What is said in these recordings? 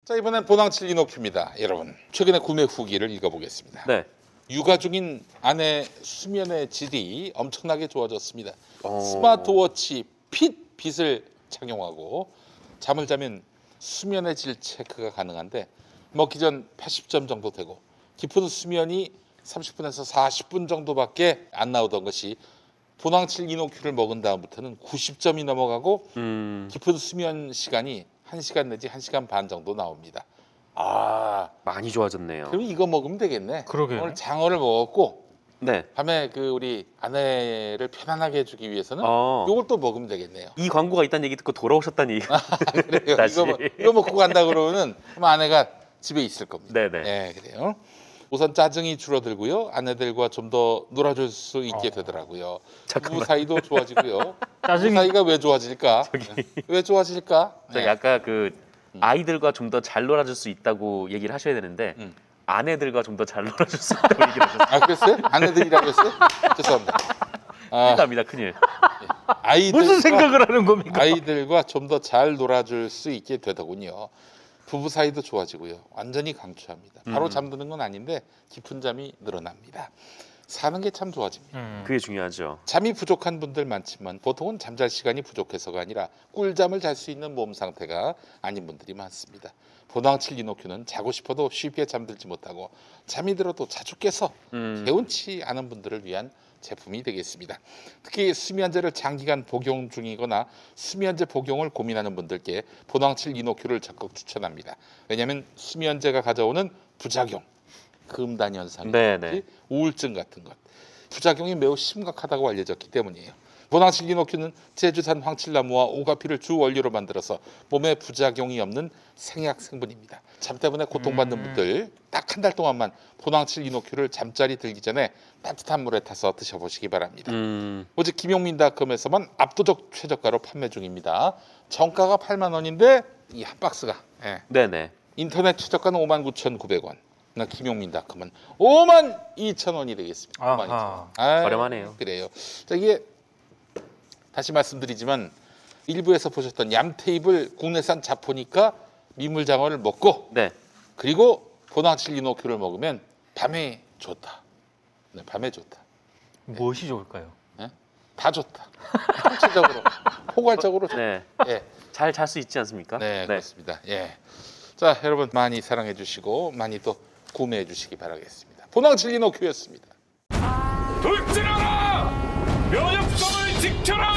자, 이번엔 보낭칠 이노큐입니다. 여러분, 최근에 구매 후기를 읽어보겠습니다. 네. 육아 중인 아내 수면의 질이 엄청나게 좋아졌습니다. 스마트워치 핏빛을 착용하고 잠을 자면 수면의 질 체크가 가능한데 먹기 전 80점 정도 되고 깊은 수면이 30분에서 40분 정도밖에 안 나오던 것이 보낭칠 이노큐를 먹은 다음부터는 90점이 넘어가고 깊은 수면 시간이 1시간 내지 1시간 반 정도 나옵니다. 아, 많이 좋아졌네요. 그럼 이거 먹으면 되겠네. 그러게요. 오늘 장어를 먹었고 네. 밤에 그 우리 아내를 편안하게 해주기 위해서는 어. 이걸 또 먹으면 되겠네요. 이 광고가 있다는 얘기 듣고 돌아오셨다는 얘기. 그래요. 다시. 이거 먹고 간다 그러면은 그럼 아내가 집에 있을 겁니다. 네네. 네, 그래요. 우선 짜증이 줄어들고요. 아내들과 좀 더 놀아줄 수 있게 되더라고요. 부부 잠깐만. 사이도 좋아지고요. 부부 짜증이 사이가 왜 좋아질까? 왜 좋아질까? 저기 아까 그 아이들과 좀 더 잘 놀아줄 수 있다고 얘기를 하셔야 되는데 아내들과 좀 더 잘 놀아줄 수 있다고 얘기를 하셨어요. 아, 그랬어요? 아내들이라고 했어요? 죄송합니다. 큰일 납니다, 큰일. 무슨 생각을 하는 겁니까? 아이들과 좀 더 잘 놀아줄 수 있게 되더군요. 부부 사이도 좋아지고요. 완전히 강추합니다. 바로 잠드는 건 아닌데 깊은 잠이 늘어납니다. 사는 게 참 좋아집니다. 그게 중요하죠. 잠이 부족한 분들 많지만 보통은 잠잘 시간이 부족해서가 아니라 꿀잠을 잘 수 있는 몸 상태가 아닌 분들이 많습니다. 보낭칠 이노큐는 자고 싶어도 쉽게 잠들지 못하고 잠이 들어도 자주 깨서 개운치 않은 분들을 위한 제품이 되겠습니다. 특히 수면제를 장기간 복용 중이거나 수면제 복용을 고민하는 분들께 보낭칠 이노큐를 적극 추천합니다. 왜냐하면 수면제가 가져오는 부작용, 금단 현상이라든지 우울증 같은 것, 부작용이 매우 심각하다고 알려졌기 때문이에요. 보낭칠 이노큐는 제주산 황칠나무와 오가피를 주 원료로 만들어서 몸에 부작용이 없는 생약 성분입니다. 잠 때문에 고통받는 분들 딱 한 달 동안만 보낭칠 이노큐를 잠자리 들기 전에 따뜻한 물에 타서 드셔보시기 바랍니다. 오직 김용민닷컴에서만 압도적 최저가로 판매 중입니다. 정가가 8만 원인데 이 한 박스가 네네. 인터넷 최저가는 59,900원. 김용민닷컴은 52,000원이 되겠습니다. 아하. 52,000원. 저렴하네요. 그래요. 자, 이게 다시 말씀드리지만 일부에서 보셨던 얌테이블 국내산 자포니까 민물장어를 먹고 네. 그리고 보낭칠 이노큐를 먹으면 밤에 좋다. 네, 밤에 좋다. 무엇이 좋을까요? 네? 다 좋다. 전체적으로 포괄적으로 좋다. 네. 예. 잘 잘 수 있지 않습니까? 네, 그렇습니다. 예. 자, 여러분 많이 사랑해 주시고 많이 또 구매해 주시기 바라겠습니다. 보낭칠 이노큐였습니다. 돌진하라! 면역성을 지켜라!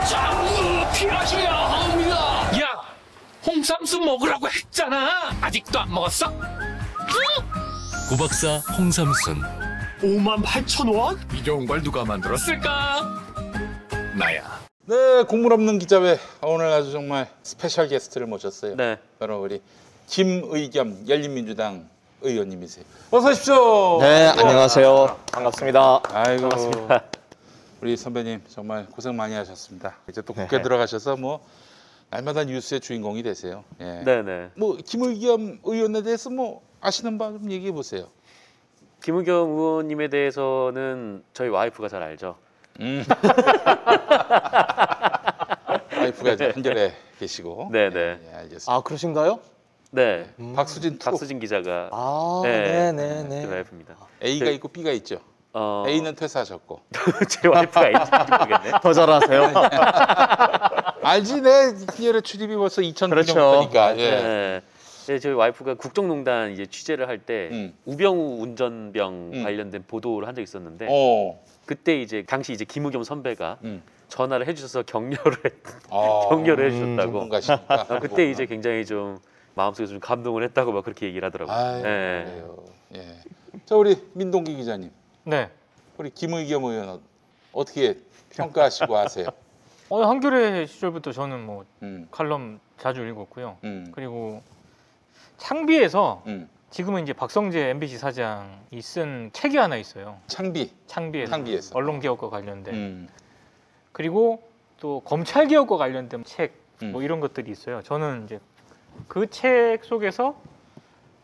장이 필요하셔야 합니다. 야, 홍삼수 먹으라고 했잖아. 아직도 안 먹었어? 고박사 홍삼순 58,000원? 이런 걸 누가 만들었을까? 나야. 네, 국물 없는 기자회 오늘 아주 정말 스페셜 게스트를 모셨어요. 네. 바로 우리 김의겸 열린민주당 의원님이세요. 어서 오십시오. 네, 안녕하세요. 반갑습니다. 아이고, 우리 선배님 정말 고생 많이 하셨습니다. 이제 또 국회 네. 들어가셔서 뭐 날마다 뉴스의 주인공이 되세요. 예. 네네. 뭐 김의겸 의원에 대해서 뭐 아시는 바 좀 얘기해 보세요. 김의겸 의원님에 대해서는 저희 와이프가 잘 알죠. 와이프가 이제 한결에 계시고. 네네. 예, 알겠습니다. 아, 그러신가요? 네. 박수진 투. 박수진 기자가 아, 네. 네네네. 저희 와이프입니다. A가 네. 있고 B가 있죠. 어, A는 퇴사하셨고. 제 와이프가 있는지 모르겠네. 더 잘하세요. 알지, 내 한결에 출입이 벌써 2009년부터니까. 그렇죠. 네. 네, 저희 와이프가 국정농단 이제 취재를 할 때 우병우 운전병 관련된 보도를 한 적이 있었는데 그때 이제 당시 이제 김의겸 선배가 전화를 해주셔서 격려를 해주셨다고. 전문가시니까. 그때 이제 굉장히 좀 마음속에 좀 감동을 했다고 막 그렇게 얘기를 하더라고요. 아유, 네. 그래요. 예. 자, 우리 민동기 기자님, 네. 우리 김의겸 의원 어떻게 평가하시고 아세요? 한겨레 시절부터 저는 뭐 음, 칼럼 자주 읽었고요. 음, 그리고 창비에서 음. 지금은 이제 박성재 MBC 사장이 쓴 책이 하나 있어요. 창비에서 창비에서. 언론개혁과 관련된. 그리고 또 검찰개혁과 관련된 책 뭐 이런 것들이 있어요. 저는 이제 그 책 속에서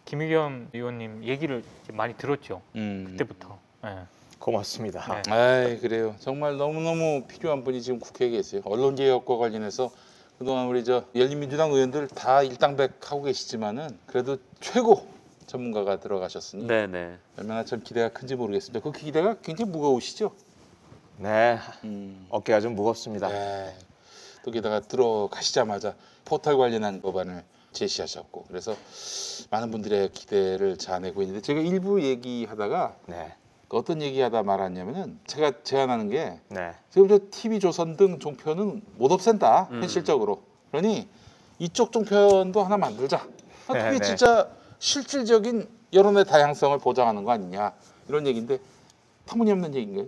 김의겸 의원님 얘기를 이제 많이 들었죠. 그때부터. 네. 고맙습니다. 네. 아이, 그래요. 정말 너무너무 필요한 분이 지금 국회에 계세요. 언론개혁과 관련해서 그동안 우리 저 열린민주당 의원들 다 일당백하고 계시지만은 그래도 최고 전문가가 들어가셨으니 네네. 얼마나 참 기대가 큰지 모르겠습니다. 그 기대가 굉장히 무거우시죠? 네, 어깨가 좀 무겁습니다. 네. 또 게다가 들어가시자마자 포털 관련한 법안을 제시하셨고 그래서 많은 분들의 기대를 자아내고 있는데 제가 일부 얘기하다가 네, 어떤 얘기하다 말았냐면은 제가 제안하는 게 네, 지금 저 TV조선 등 종편은 못 없앤다 현실적으로 그러니 이쪽 종편도 하나 만들자. 그게 네, 네. 진짜 실질적인 여론의 다양성을 보장하는 거 아니냐 이런 얘기인데 터무니없는 얘기인가요?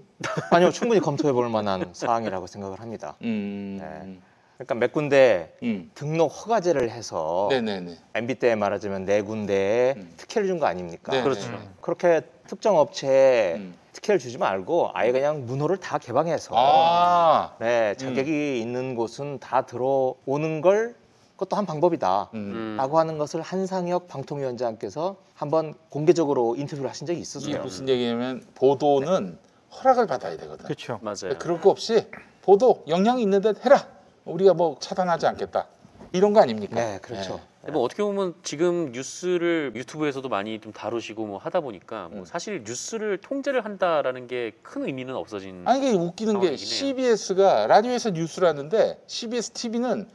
아니요, 충분히 검토해볼 만한 사항이라고 생각을 합니다. 네. 그러니까 몇 군데 등록 허가제를 해서 네네네. MB 때 말하자면 네 군데에 특혜를 준 거 아닙니까? 네, 그렇죠. 네. 그렇게 특정 업체에 특혜를 주지 말고 아예 그냥 문호를 다 개방해서 아, 네, 자격이 있는 곳은 다 들어오는 걸 그것도 한 방법이다. 라고 하는 것을 한상혁 방통위원장께서 한번 공개적으로 인터뷰를 하신 적이 이게 있으세요. 무슨 얘기냐면 보도는 허락을 받아야 되거든. 그렇죠. 맞아요. 그럴 거 없이 보도 영향이 있는 데 해라. 우리가 뭐 차단하지 않겠다. 이런 거 아닙니까? 네, 그렇죠. 뭐 어떻게 보면 지금 뉴스를 유튜브에서도 많이 좀 다루시고 뭐 하다 보니까 뭐 사실 뉴스를 통제를 한다라는 게 큰 의미는 없어진. 아니 이게 웃기는 게 상황이긴 해요. CBS가 라디오에서 뉴스를 하는데 CBS TV는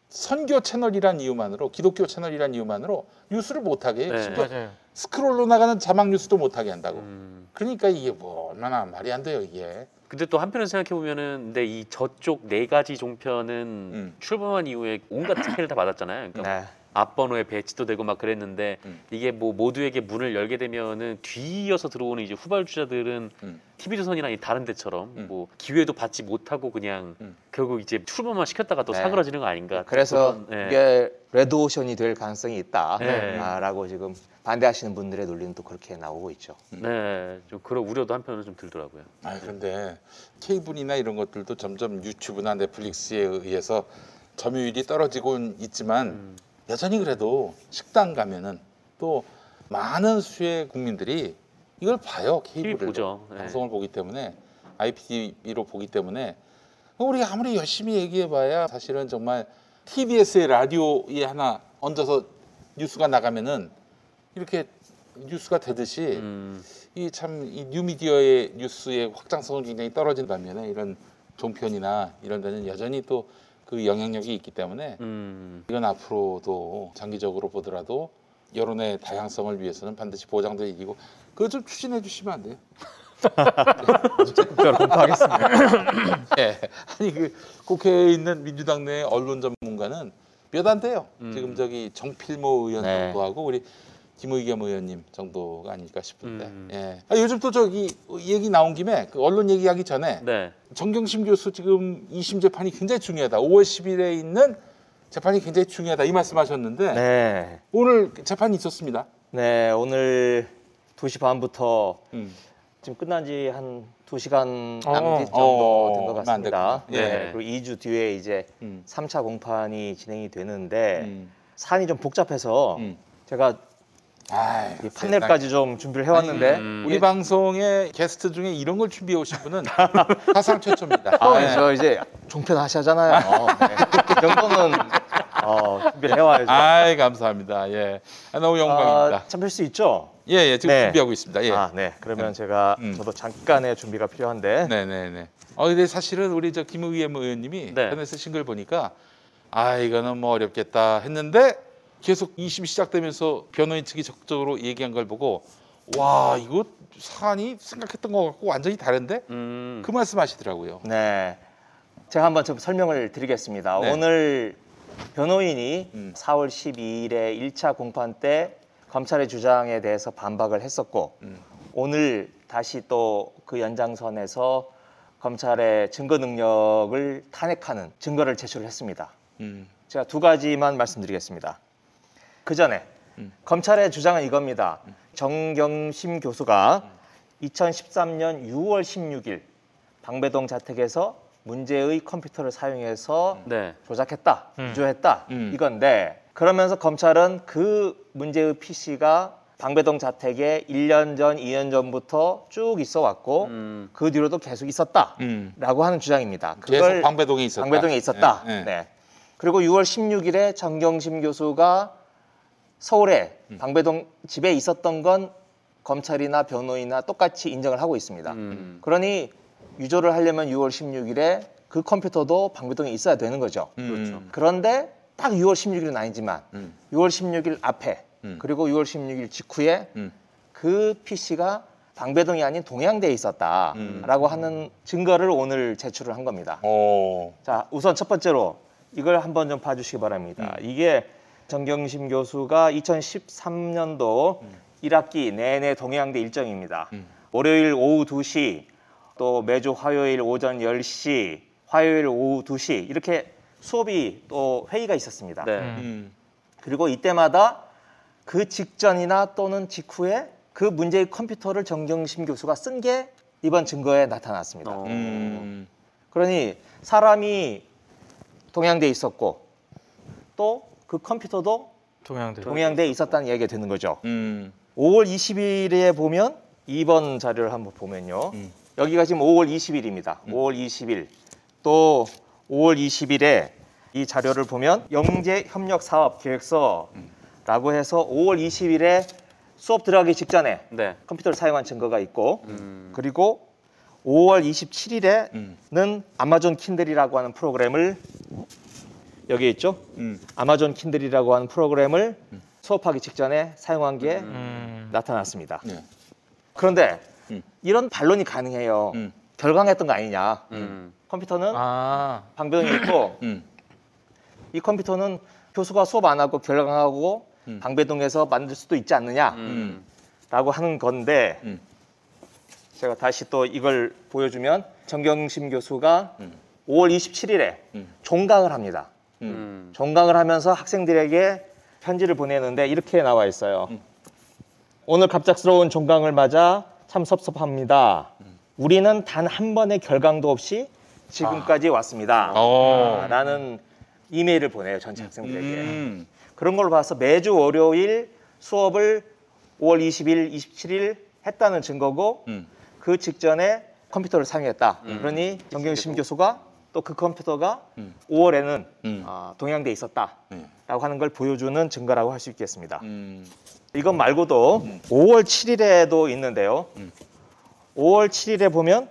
선교 채널이란 이유만으로 기독교 채널이란 이유만으로 뉴스를 못하게 해요. 네. 심지어 맞아요. 스크롤로 나가는 자막 뉴스도 못하게 한다고. 음. 그러니까 이게 뭐 얼마나 말이 안 돼요 이게. 근데 또 한편으로 생각해 보면은 근데 이 저쪽 네 가지 종편은 출범한 이후에 온갖 특혜를 다 받았잖아요. 그러니까 네. 앞번호에 배치도 되고 막 그랬는데 음. 이게 뭐 모두에게 문을 열게 되면은 뒤이어서 들어오는 이제 후발주자들은 TV조선이나 이 다른 데처럼 뭐 기회도 받지 못하고 그냥 결국 이제 출범만 시켰다가 또 네. 사그라지는 거 아닌가. 그래서 그런, 네. 이게 레드오션이 될 가능성이 네. 있다라고 지금 반대하시는 분들의 논리는 또 그렇게 나오고 있죠. 네, 좀 그런 우려도 한편으로 좀 들더라고요. 아 그런데 케이블이나 이런 것들도 점점 유튜브나 넷플릭스에 의해서 점유율이 떨어지고 있지만 여전히 그래도 식당 가면은 또 많은 수의 국민들이 이걸 봐요. 케이블을 보죠. 네. 방송을 보기 때문에 IPTV로 보기 때문에 우리가 아무리 열심히 얘기해봐야 사실은 정말 TBS의 라디오에 하나 얹어서 뉴스가 나가면은 이렇게 뉴스가 되듯이 이 참 이 뉴미디어의 뉴스의 확장성은 굉장히 떨어진 반면에 이런 종편이나 이런 데는 여전히 또 그 영향력이 있기 때문에 이건 앞으로도 장기적으로 보더라도 여론의 다양성을 위해서는 반드시 보장될 일이고 그거 좀 추진해 주시면 안 돼요? 적극적으로 검토하겠습니다. 예. 아니 그 국회에 있는 민주당 내 언론 전문가는 몇 안 돼요. 지금 저기 정필모 의원 네. 정도하고 우리 김의겸 의원님 정도가 아닐까 싶은데. 예. 아, 요즘 또 저기 얘기 나온 김에 그 언론 얘기하기 전에 네. 정경심 교수 지금 2심 재판이 굉장히 중요하다. 5월 10일에 있는 재판이 굉장히 중요하다. 이 말씀하셨는데 네, 오늘 재판이 있었습니다. 네, 오늘 2시 반부터 지금 끝난 지 한 2시간 남짓 정도 된 것 얼마 안 같습니다. 됐구나. 예. 네, 그리고 2주 뒤에 이제 3차 공판이 진행이 되는데 사안이 좀 복잡해서 제가 아이, 이 판넬까지 좀 준비를 해왔는데 우리 방송의 게스트 중에 이런 걸 준비해 오신 분은 사상 최초입니다. 네. 저 이제 종편 하시잖아요. 네. 그 정도는 준비를 해와야죠. 아이 감사합니다. 예, 너무 영광입니다. 참여할 수 있죠? 예, 지금 네. 준비하고 있습니다. 예, 네. 그러면 제가 저도 잠깐의 준비가 필요한데. 네. 근데 사실은 우리 저 김의겸 의원님이 네. 전에 쓰신 걸 보니까 이거는 뭐 어렵겠다 했는데 계속 2심 시작되면서 변호인 측이 적극적으로 얘기한 걸 보고 와 이거 사안이 생각했던 것 같고 완전히 다른데 그 말씀하시더라고요. 네. 제가 한번 좀 설명을 드리겠습니다. 네. 오늘 변호인이 4월 12일에 1차 공판 때 검찰의 주장에 대해서 반박을 했었고 오늘 다시 또 그 연장선에서 검찰의 증거 능력을 탄핵하는 증거를 제출을 했습니다. 제가 두 가지만 말씀드리겠습니다. 그 전에 검찰의 주장은 이겁니다. 정경심 교수가 2013년 6월 16일 방배동 자택에서 문제의 컴퓨터를 사용해서 네. 조작했다, 위조했다 이건데 그러면서 검찰은 그 문제의 PC가 방배동 자택에 1년 전, 2년 전부터 쭉 있어 왔고 그 뒤로도 계속 있었다라고 하는 주장입니다. 계속 방배동에 있었다. 방배동에 있었다. 네. 네. 그리고 6월 16일에 정경심 교수가 서울에 방배동 집에 있었던 건 검찰이나 변호인이나 똑같이 인정을 하고 있습니다. 그러니 유조를 하려면 6월 16일에 그 컴퓨터도 방배동에 있어야 되는 거죠. 그렇죠. 그런데 딱 6월 16일은 아니지만 6월 16일 앞에 그리고 6월 16일 직후에 그 PC가 방배동이 아닌 동양대에 있었다라고 하는 증거를 오늘 제출을 한 겁니다. 자, 우선 첫 번째로 이걸 한번 좀 봐주시기 바랍니다. 이게 정경심 교수가 2013년도 1학기 내내 동양대 일정입니다. 월요일 오후 2시, 또 매주 화요일 오전 10시, 화요일 오후 2시 이렇게 수업이 또 회의가 있었습니다. 네. 그리고 이때마다 그 직전이나 또는 직후에 그 문제의 컴퓨터를 정경심 교수가 쓴 게 이번 증거에 나타났습니다. 그러니 사람이 동양대에 있었고 또 그 컴퓨터도 동양대에 있었다는 얘기가 되는 거죠. 5월 20일에 보면 2번 자료를 한번 보면요. 여기가 지금 5월 20일입니다. 5월 20일 또 5월 20일에 이 자료를 보면 영재협력사업계획서라고 해서 5월 20일에 수업 들어가기 직전에 네. 컴퓨터를 사용한 증거가 있고 그리고 5월 27일에는 아마존 킨들이라고 하는 프로그램을 여기 있죠. 아마존 킨들이라고 하는 프로그램을 수업하기 직전에 사용한 게 나타났습니다. 그런데 이런 반론이 가능해요. 결강했던 거 아니냐. 컴퓨터는 방배동에 있고 이 컴퓨터는 교수가 수업 안 하고 결강하고 방배동에서 만들 수도 있지 않느냐라고 하는 건데 제가 다시 또 이걸 보여주면 정경심 교수가 5월 27일에 종강을 합니다. 종강을 하면서 학생들에게 편지를 보내는데 이렇게 나와 있어요. 오늘 갑작스러운 종강을 맞아 참 섭섭합니다. 우리는 단 한 번의 결강도 없이 지금까지 왔습니다. 라는 이메일을 보내요. 전체 학생들에게. 그런 걸 봐서 매주 월요일 수업을 5월 20일, 27일 했다는 증거고 그 직전에 컴퓨터를 사용했다. 그러니 정경심 교수가 또 그 컴퓨터가 5월에는 동양대에 있었다라고 하는 걸 보여주는 증거라고 할 수 있겠습니다. 이것 말고도 5월 7일에도 있는데요. 5월 7일에 보면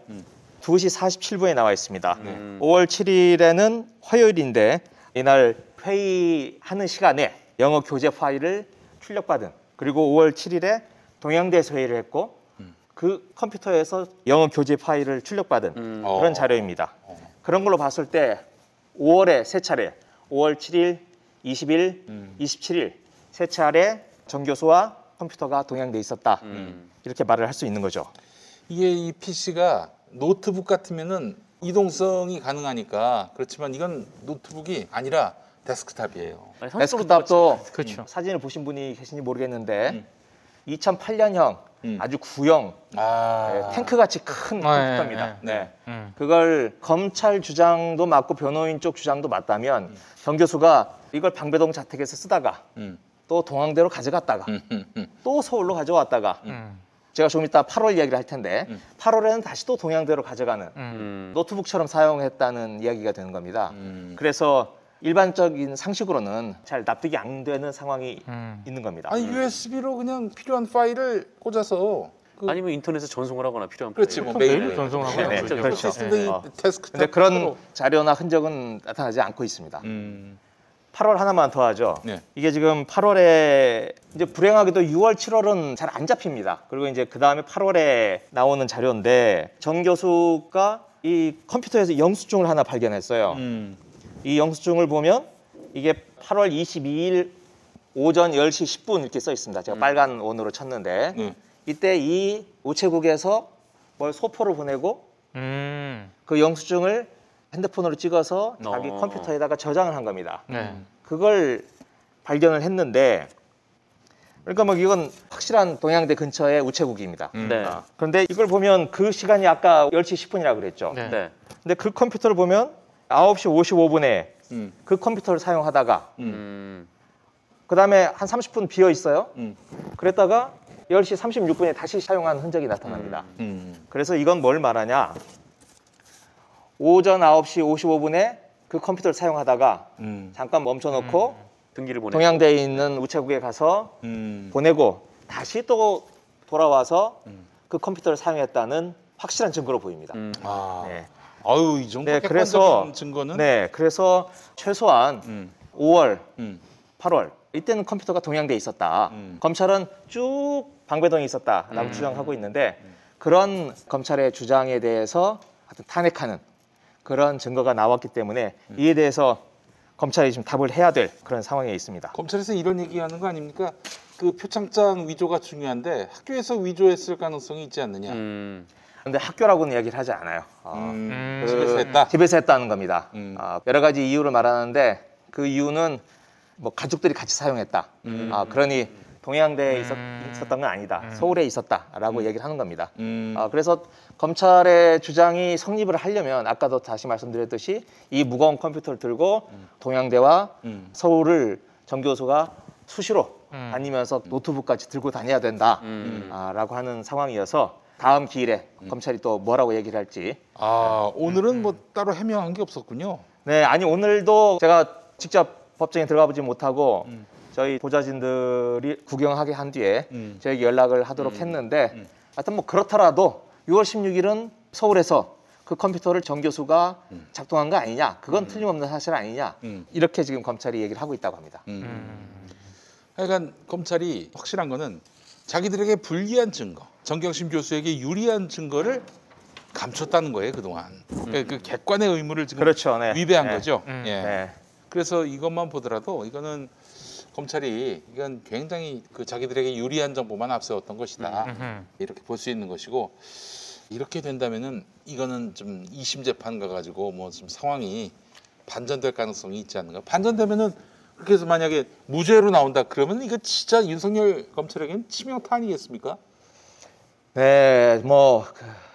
2시 47분에 나와 있습니다. 5월 7일에는 화요일인데 이날 회의하는 시간에 영어 교재 파일을 출력받은 그리고 5월 7일에 동양대에서 회의를 했고 그 컴퓨터에서 영어 교재 파일을 출력받은 그런 자료입니다. 그런 걸로 봤을 때 5월에 세 차례 5월 7일, 20일, 27일 세 차례 정 교수와 컴퓨터가 동양대에 있었다. 이렇게 말을 할 수 있는 거죠. 이게 이 PC가 노트북 같으면은 이동성이 가능하니까 그렇지만 이건 노트북이 아니라 데스크탑이에요. 데스크탑도 그렇죠. 사진을 보신 분이 계신지 모르겠는데 2008년형 아주 구형 탱크같이 큰 컴퓨터입니다. 네. 그걸 검찰 주장도 맞고 변호인 쪽 주장도 맞다면 정 교수가 이걸 방배동 자택에서 쓰다가 또 동양대로 가져갔다가 또 서울로 가져왔다가 제가 좀 이따 8월 이야기를 할 텐데 8월에는 다시 또 동양대로 가져가는 노트북처럼 사용했다는 이야기가 되는 겁니다. 그래서 일반적인 상식으로는 잘 납득이 안 되는 상황이 있는 겁니다. 아니 USB로 그냥 필요한 파일을 꽂아서 아니면 인터넷에 전송을 하거나 필요한 그렇지 파일을. 뭐 메일로 전송을 하거나 네, 그렇죠. 그렇죠. 데스크탑. 근데 그런 자료나 흔적은 나타나지 않고 있습니다. 8월 하나만 더 하죠. 네. 이게 지금 8월에 이제 불행하게도 6월, 7월은 잘 안 잡힙니다. 그리고 이제 그 다음에 8월에 나오는 자료인데 정 교수가 이 컴퓨터에서 영수증을 하나 발견했어요. 이 영수증을 보면 이게 8월 22일 오전 10시 10분 이렇게 써 있습니다. 제가 빨간 원으로 쳤는데 이때 이 우체국에서 뭘 소포를 보내고 그 영수증을 핸드폰으로 찍어서 자기 컴퓨터에다가 저장을 한 겁니다. 그걸 발견을 했는데 그러니까 뭐 이건 확실한 동양대 근처의 우체국입니다. 네. 그런데 이걸 보면 그 시간이 아까 10시 10분이라고 그랬죠. 네. 근데 그 컴퓨터를 보면 9시 55분에 그 컴퓨터를 사용하다가 그 다음에 한 30분 비어 있어요. 그랬다가 10시 36분에 다시 사용한 흔적이 나타납니다. 그래서 이건 뭘 말하냐. 오전 9시 55분에 그 컴퓨터를 사용하다가 잠깐 멈춰놓고 등기를 보내. 동양대에 있는 우체국에 가서 보내고 다시 또 돌아와서 그 컴퓨터를 사용했다는 확실한 증거로 보입니다. 아, 네. 아유 이 정도 네, 객관적인 증거는. 네, 그래서 최소한 5월, 음. 8월 이때는 컴퓨터가 동양대에 있었다. 검찰은 쭉 방배동에 있었다라고 주장하고 있는데 그런 검찰의 주장에 대해서 하여튼 탄핵하는 그런 증거가 나왔기 때문에 이에 대해서 검찰이 좀 답을 해야 될 그런 상황에 있습니다. 검찰에서 이런 얘기하는 거 아닙니까? 그 표창장 위조가 중요한데 학교에서 위조했을 가능성이 있지 않느냐. 그런데 학교라고는 얘기를 하지 않아요. 집에서 했다. 집에서 했다는 겁니다. 음. 여러 가지 이유를 말하는데 그 이유는 뭐 가족들이 같이 사용했다. 그러니 동양대에 있었던 건 아니다. 서울에 있었다라고 얘기를 하는 겁니다. 그래서 검찰의 주장이 성립을 하려면 아까도 다시 말씀드렸듯이 이 무거운 컴퓨터를 들고 동양대와 서울을 정 교수가 수시로 다니면서 노트북까지 들고 다녀야 된다라고 하는 상황이어서 다음 기일에 검찰이 또 뭐라고 얘기를 할지. 오늘은 뭐 따로 해명한 게 없었군요. 네, 아니 오늘도 제가 직접 법정에 들어가 보지 못하고 저희 보좌진들이 구경하게 한 뒤에 저에게 연락을 하도록 했는데 하여튼 뭐 그렇더라도 6월 16일은 서울에서 그 컴퓨터를 정 교수가 작동한 거 아니냐, 그건 틀림없는 사실 아니냐, 이렇게 지금 검찰이 얘기를 하고 있다고 합니다. 하여간 검찰이 확실한 거는 자기들에게 불리한 증거, 정경심 교수에게 유리한 증거를 감췄다는 거예요 그동안. 그 객관의 의무를 지금 그렇죠, 네. 위배한 네. 거죠. 예. 네. 그래서 이것만 보더라도 이거는 검찰이 이건 굉장히 그 자기들에게 유리한 정보만 앞세웠던 것이다. 이렇게 볼 수 있는 것이고, 이렇게 된다면은 이거는 좀 2심 재판 가가지고 뭐 좀 상황이 반전될 가능성이 있지 않는가. 반전되면은 그렇게 해서 만약에 무죄로 나온다 그러면 이거 진짜 윤석열 검찰에게는 치명타 아니겠습니까? 네, 뭐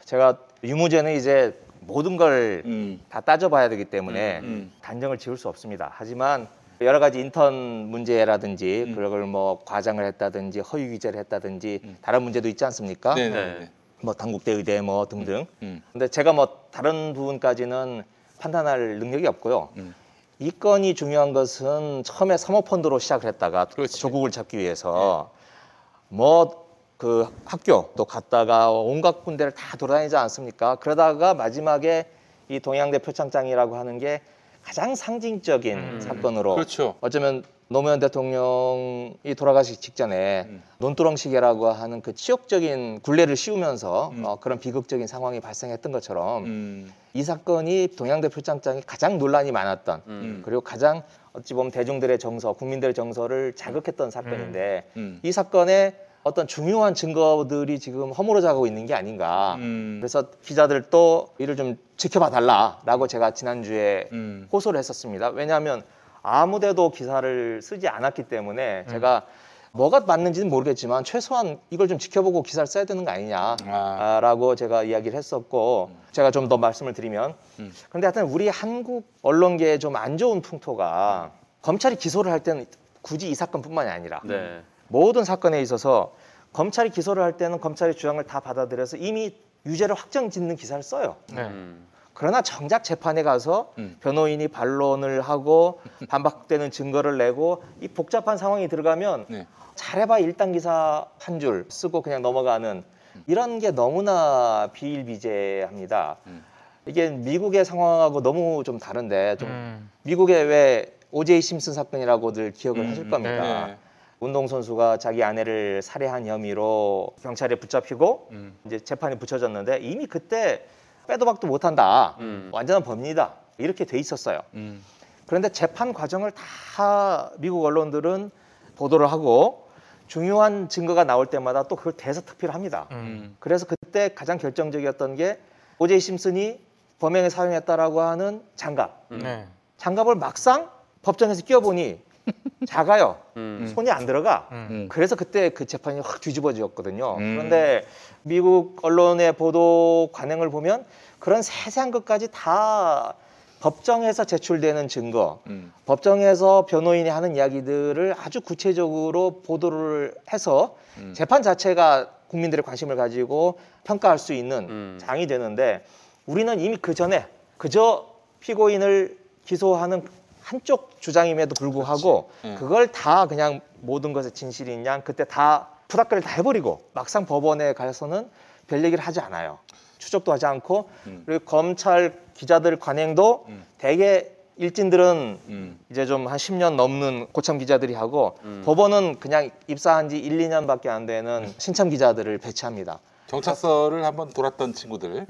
제가 유무죄는 이제 모든 걸 다 따져봐야 되기 때문에 단정을 지을 수 없습니다. 하지만 여러 가지 인턴 문제라든지 그걸 뭐 과장을 했다든지 허위 기재를 했다든지 다른 문제도 있지 않습니까? 네네. 뭐 단국대 의대 뭐 등등. 근데 제가 뭐 다른 부분까지는 판단할 능력이 없고요. 이 건이 중요한 것은 처음에 사모펀드로 시작을 했다가 그렇지. 조국을 잡기 위해서 뭐 그 학교 또 갔다가 온갖 군데를 다 돌아다니지 않습니까? 그러다가 마지막에 이 동양대 표창장이라고 하는 게 가장 상징적인 사건으로, 그렇죠. 어쩌면 노무현 대통령이 돌아가시기 직전에 논두렁시계라고 하는 그 치욕적인 굴레를 씌우면서 그런 비극적인 상황이 발생했던 것처럼 이 사건이 동양대 표창장이 가장 논란이 많았던 그리고 가장 어찌 보면 대중들의 정서, 국민들의 정서를 자극했던 사건인데 이 사건에 어떤 중요한 증거들이 지금 허물어져 가고 있는 게 아닌가. 그래서 기자들도 이를 좀 지켜봐 달라라고 제가 지난주에 호소를 했었습니다. 왜냐하면 아무데도 기사를 쓰지 않았기 때문에 제가 뭐가 맞는지는 모르겠지만 최소한 이걸 좀 지켜보고 기사를 써야 되는 거 아니냐라고 제가 이야기를 했었고, 제가 좀 더 말씀을 드리면, 그런데 하여튼 우리 한국 언론계에 좀 안 좋은 풍토가 검찰이 기소를 할 때는 굳이 이 사건뿐만이 아니라 네. 모든 사건에 있어서 검찰이 기소를 할 때는 검찰의 주장을 다 받아들여서 이미 유죄를 확정짓는 기사를 써요. 네. 그러나 정작 재판에 가서 변호인이 반론을 하고 반박되는 증거를 내고 이 복잡한 상황이 들어가면 네. 잘해봐 일당 기사 한 줄 쓰고 그냥 넘어가는 이런 게 너무나 비일비재합니다. 이게 미국의 상황하고 너무 좀 다른데, 좀 미국의 왜 오제이 심슨 사건이라고들 기억을 하실 겁니다. 네. 운동선수가 자기 아내를 살해한 혐의로 경찰에 붙잡히고 이제 재판이 붙여졌는데 이미 그때 빼도 박도 못한다, 완전한 범인이다 이렇게 돼 있었어요. 그런데 재판 과정을 다 미국 언론들은 보도를 하고 중요한 증거가 나올 때마다 또 그걸 대서특필을 합니다. 그래서 그때 가장 결정적이었던 게 오제이 심슨이 범행에 사용했다라고 하는 장갑. 네. 장갑을 막상 법정에서 끼워보니 작아요. 손이 안 들어가. 그래서 그때 그 재판이 확 뒤집어졌거든요. 그런데 미국 언론의 보도 관행을 보면 그런 세세한 것까지 다 법정에서 제출되는 증거, 법정에서 변호인이 하는 이야기들을 아주 구체적으로 보도를 해서 재판 자체가 국민들의 관심을 가지고 평가할 수 있는 장이 되는데, 우리는 이미 그 전에 그저 피고인을 기소하는 한쪽 주장임에도 불구하고 그걸 다 그냥 모든 것의 진실인 양 그때 다 푸닥거리를 다 해버리고 막상 법원에 가서는 별 얘기를 하지 않아요. 추적도 하지 않고 그리고 검찰 기자들 관행도 대개 일진들은 이제 좀 한 10년 넘는 고참 기자들이 하고 법원은 그냥 입사한 지 1, 2년밖에 안 되는 신참 기자들을 배치합니다. 경찰서를 한번 돌았던 친구들.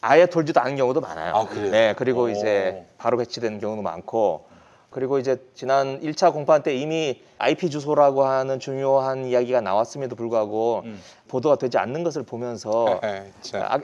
아예 돌지도 않은 경우도 많아요. 아, 그래요? 네, 그리고 이제 바로 배치되는 경우도 많고 그리고 이제 지난 1차 공판 때 이미 IP 주소라고 하는 중요한 이야기가 나왔음에도 불구하고 보도가 되지 않는 것을 보면서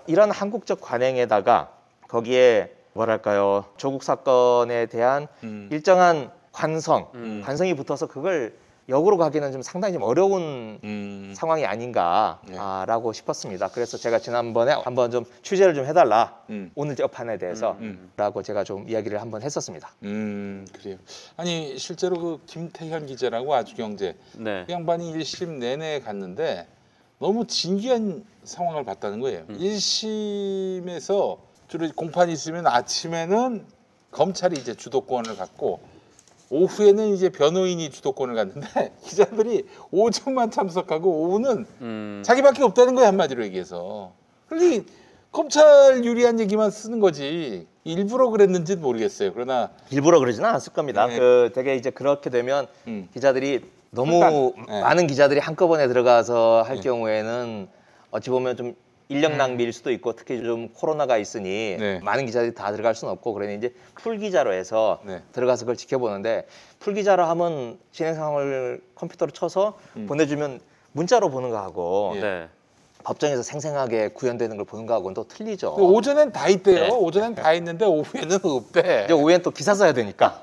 이런 한국적 관행에다가 거기에 뭐랄까요 조국 사건에 대한 일정한 관성이 붙어서 그걸 역으로 가기는 좀 상당히 좀 어려운 상황이 아닌가라고 싶었습니다. 그래서 제가 지난번에 한번 좀 취재를 좀 해달라 오늘 재판에 대해서라고 제가 좀 이야기를 한번 했었습니다. 그래요. 아니 실제로 그 김태현 기자라고 아주경제 그 양반이 1심 내내 갔는데 너무 진기한 상황을 봤다는 거예요. 1심에서 주로 공판이 있으면 아침에는 검찰이 이제 주도권을 갖고 오후에는 이제 변호인이 주도권을 갖는데 기자들이 오전만 참석하고 오후는 자기밖에 없다는 거야 한마디로 얘기해서. 그러니 검찰 유리한 얘기만 쓰는 거지 일부러 그랬는지는 모르겠어요. 그러나 일부러 그러지는 않았을 겁니다. 그 되게 이제 그렇게 되면 기자들이 너무 많은 기자들이 한꺼번에 들어가서 할 경우에는 어찌 보면 좀 인력 낭비일 수도 있고 특히 좀 코로나가 있으니 많은 기자들이 다 들어갈 수는 없고 그러니 이제 풀 기자로 해서 들어가서 그걸 지켜보는데 풀 기자로 하면 진행 상황을 컴퓨터로 쳐서 보내주면 문자로 보는 거하고 법정에서 생생하게 구현되는 걸 보는 거하고는 또 틀리죠. 오전엔 다 있대요. 오전엔 다 있는데 오후에는 없대. 이제 오후엔 또 기사 써야 되니까.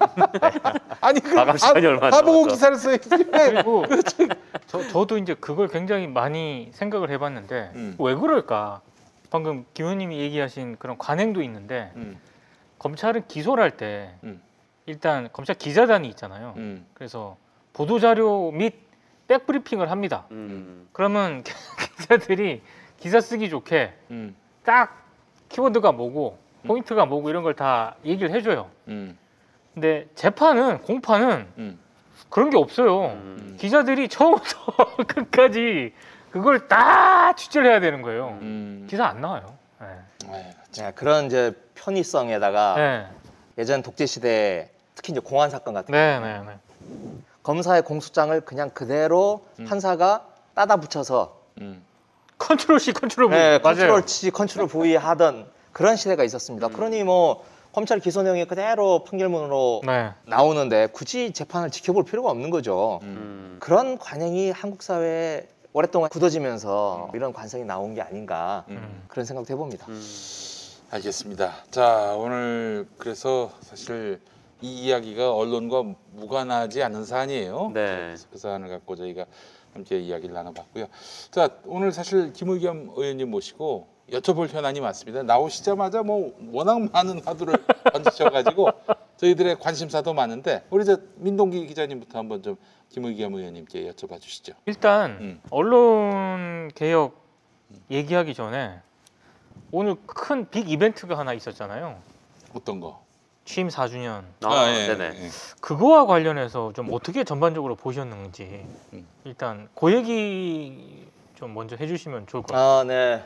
아니 그 마감 시간이 얼마 다 보고 기사를 써야지. 그리고 저도 이제 그걸 굉장히 많이 생각을 해봤는데 왜 그럴까? 방금 김 의원님이 얘기하신 그런 관행도 있는데 검찰은 기소를 할 때 일단 검찰 기자단이 있잖아요. 그래서 보도자료 및 백브리핑을 합니다. 그러면 기자들이 기사 쓰기 좋게 딱 키워드가 뭐고 포인트가 뭐고 이런 걸 다 얘기를 해줘요. 근데 재판은 공판은 그런 게 없어요. 기자들이 처음부터 끝까지 그걸 다 취재를 해야 되는 거예요. 기사 안 나와요. 네, 그런 이제 편의성에다가 예전 독재 시대 특히 이제 공안 사건 같은 거 검사의 공소장을 그냥 그대로 판사가 따다 붙여서 컨트롤 C, 컨트롤 V, 컨트롤 C, 컨트롤 V 하던 그런 시대가 있었습니다. 그러니 뭐 검찰 기소 내용이 그대로 판결문으로 나오는데 굳이 재판을 지켜볼 필요가 없는 거죠. 그런 관행이 한국 사회에 오랫동안 굳어지면서 이런 관성이 나온 게 아닌가 그런 생각도 해봅니다. 알겠습니다. 자 오늘 그래서 사실 이 이야기가 언론과 무관하지 않은 사안이에요. 그 사안을 갖고 저희가 함께 이야기를 나눠봤고요. 자 오늘 사실 김의겸 의원님 모시고 여쭤볼 현안이 많습니다. 나오시자마자 뭐 워낙 많은 화두를 던지셔가지고 저희들의 관심사도 많은데 우리 저 민동기 기자님부터 한번 좀 김의겸 의원님께 여쭤봐 주시죠. 일단 언론 개혁 얘기하기 전에 오늘 큰 빅 이벤트가 하나 있었잖아요. 어떤 거? 취임 4주년. 네네. 그거와 관련해서 좀 어떻게 전반적으로 보셨는지 일단 그 얘기 좀 먼저 해주시면 좋을 것 같아요. 네.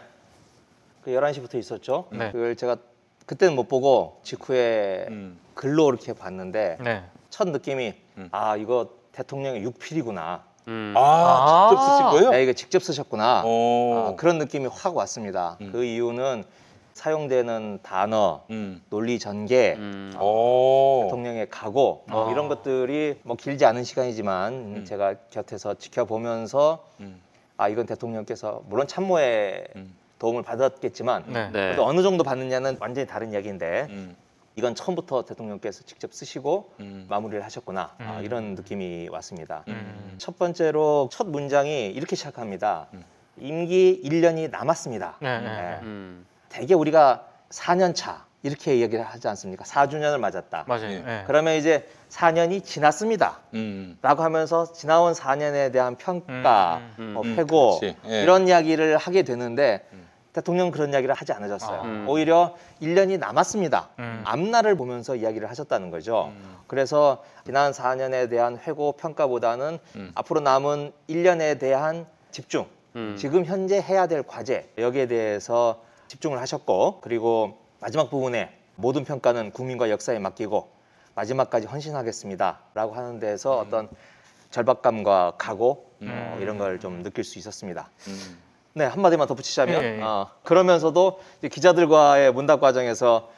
그 11시부터 있었죠. 그걸 제가 그때는 못 보고 직후에 글로 이렇게 봤는데 첫 느낌이 아 이거 대통령의 육필이구나. 직접 쓰신 거예요? 네, 이거 직접 쓰셨구나. 그런 느낌이 확 왔습니다. 그 이유는 사용되는 단어, 논리 전개, 대통령의 각오 이런 것들이 뭐 길지 않은 시간이지만 제가 곁에서 지켜보면서 아 이건 대통령께서 물론 참모의 도움을 받았겠지만 그래도 어느 정도 받느냐는 완전히 다른 이야기인데 이건 처음부터 대통령께서 직접 쓰시고 마무리를 하셨구나 이런 느낌이 왔습니다. 첫 번째로 첫 문장이 이렇게 시작합니다. 임기 1년이 남았습니다. 대개 우리가 4년 차 이렇게 얘기를 하지 않습니까? 4주년을 맞았다. 맞아요. 그러면 이제 4년이 지났습니다. 라고 하면서 지나온 4년에 대한 평가, 회고 이런 이야기를 하게 되는데 대통령 그런 이야기를 하지 않으셨어요. 오히려 1년이 남았습니다. 앞날을 보면서 이야기를 하셨다는 거죠. 그래서 지난 4년에 대한 회고 평가보다는 앞으로 남은 1년에 대한 집중, 지금 현재 해야 될 과제 여기에 대해서 집중을 하셨고, 그리고 마지막 부분에 모든 평가는 국민과 역사에 맡기고 마지막까지 헌신하겠습니다 라고 하는 데서 어떤 절박감과 각오 이런 걸 좀 느낄 수 있었습니다. 네, 한마디만 덧붙이자면 그러면서도 이제 기자들과의 문답 과정에서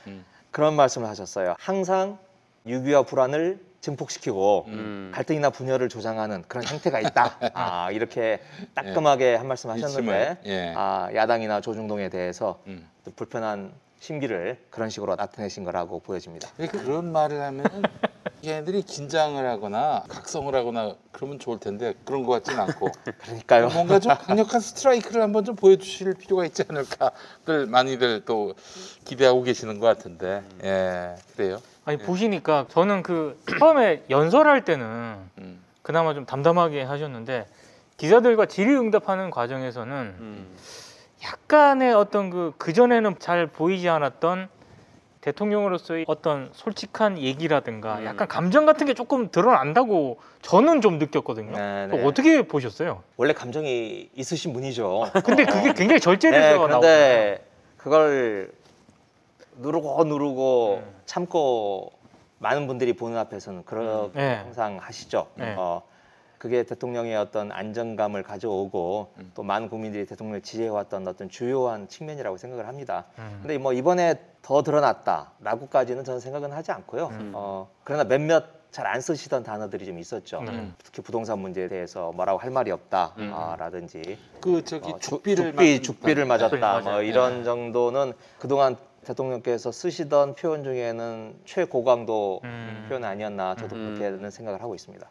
그런 말씀을 하셨어요. 항상 유비와 불안을 증폭시키고 갈등이나 분열을 조장하는 그런 행태가 있다. 이렇게 따끔하게 한 말씀 하셨는데 야당이나 조중동에 대해서 또 불편한 심기를 그런 식으로 나타내신 거라고 보여집니다. 그런 말을 하면 얘네들이 긴장을 하거나 각성을 하거나 그러면 좋을 텐데 그런 것 같지는 않고 그러니까요. 뭔가 좀 강력한 스트라이크를 한번 좀 보여주실 필요가 있지 않을까들 많이들 또 기대하고 계시는 것 같은데 그래요. 아니 보시니까 저는 그 처음에 연설할 때는 그나마 좀 담담하게 하셨는데 기자들과 질의응답하는 과정에서는 약간의 어떤 그 전에는 잘 보이지 않았던 대통령으로서의 어떤 솔직한 얘기라든가 약간 감정 같은 게 조금 드러난다고 저는 좀 느꼈거든요. 또 어떻게 보셨어요? 원래 감정이 있으신 분이죠. 근데 그게 굉장히 절제돼서 나오잖아요. 그런데 그걸 누르고 참고 많은 분들이 보는 앞에서는 그렇게 항상 하시죠. 그게 대통령의 어떤 안정감을 가져오고 또 많은 국민들이 대통령을 지지해왔던 어떤 주요한 측면이라고 생각을 합니다. 근데 뭐 이번에 더 드러났다라고까지는 저는 생각은 하지 않고요. 그러나 몇몇 잘 안 쓰시던 단어들이 좀 있었죠. 특히 부동산 문제에 대해서 뭐라고 할 말이 없다라든지 죽비를 맞았다 뭐 이런 정도는 그동안 대통령께서 쓰시던 표현 중에는 최고강도 표현 아니었나 저도 그렇게는 생각을 하고 있습니다.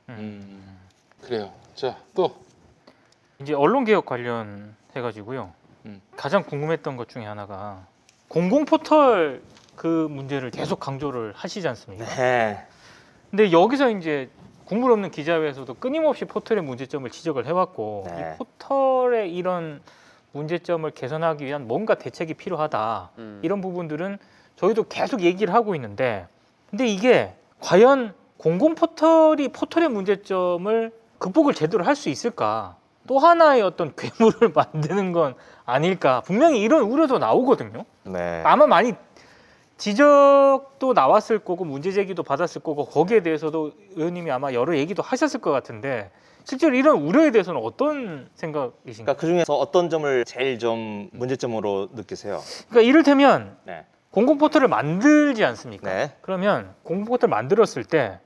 그래요. 자, 또 이제 언론 개혁 관련해 가지고요. 가장 궁금했던 것 중에 하나가 공공 포털 그 문제를 계속 강조를 하시지 않습니까? 네. 근데 여기서 이제 국물 없는 기자회에서도 끊임없이 포털의 문제점을 지적을 해왔고 이 포털의 이런 문제점을 개선하기 위한 뭔가 대책이 필요하다. 이런 부분들은 저희도 계속 얘기를 하고 있는데 근데 이게 과연 공공 포털이 포털의 문제점을 극복을 제대로 할 수 있을까? 또 하나의 어떤 괴물을 만드는 건 아닐까? 분명히 이런 우려도 나오거든요. 아마 많이 지적도 나왔을 거고 문제 제기도 받았을 거고 거기에 대해서도 의원님이 아마 여러 얘기도 하셨을 것 같은데 실제로 이런 우려에 대해서는 어떤 생각이신가요? 그러니까 그 중에서 어떤 점을 제일 좀 문제점으로 느끼세요? 그러니까 이를테면 공공 포털을 만들지 않습니까? 그러면 공공 포털을 만들었을 때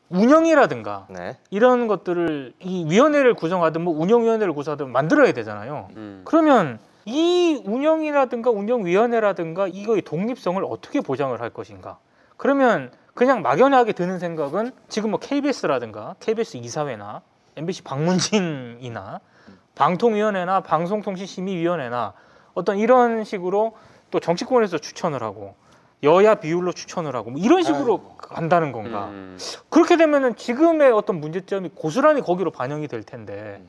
운영이라든가 이런 것들을 이 위원회를 구성하든 뭐 운영위원회를 구성하든 만들어야 되잖아요. 그러면 이 운영이라든가 운영위원회라든가 이거의 독립성을 어떻게 보장을 할 것인가? 그러면 그냥 막연하게 드는 생각은 지금 뭐 KBS라든가 KBS 이사회나 MBC 박문진이나 방통위원회나 방송통신심의위원회나 어떤 이런 식으로 또 정치권에서 추천을 하고 여야 비율로 추천을 하고 뭐 이런 식으로 간다는 건가? 그렇게 되면은 지금의 어떤 문제점이 고스란히 거기로 반영이 될 텐데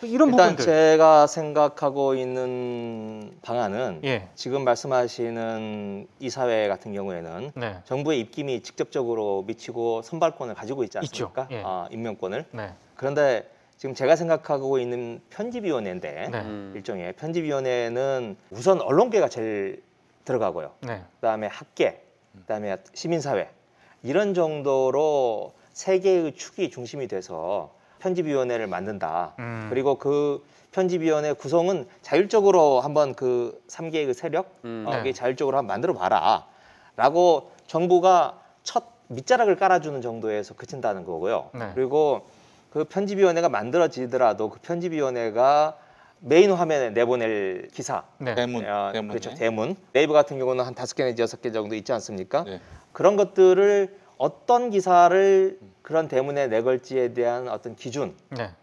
이런 일단 부분들. 제가 생각하고 있는 방안은 지금 말씀하시는 이사회 같은 경우에는 정부의 입김이 직접적으로 미치고 선발권을 가지고 있지 않습니까? 임명권을. 그런데 지금 제가 생각하고 있는 편집위원회인데 일종의 편집위원회는 우선 언론계가 제일 들어가고요. 그다음에 학계, 그다음에 시민사회 이런 정도로 세 개의 축이 중심이 돼서 편집위원회를 만든다. 그리고 그 편집위원회 구성은 자율적으로 한번 그 3개의 세력 이게 자율적으로 한번 만들어 봐라 라고 정부가 첫 밑자락을 깔아주는 정도에서 그친다는 거고요. 그리고 그 편집위원회가 만들어지더라도 그 편집위원회가 메인 화면에 내보낼 기사, 그렇죠, 대문. 네이버 같은 경우는 한 5개 내지 6개 정도 있지 않습니까? 그런 것들을 어떤 기사를 그런 대문에 내걸지에 대한 어떤 기준,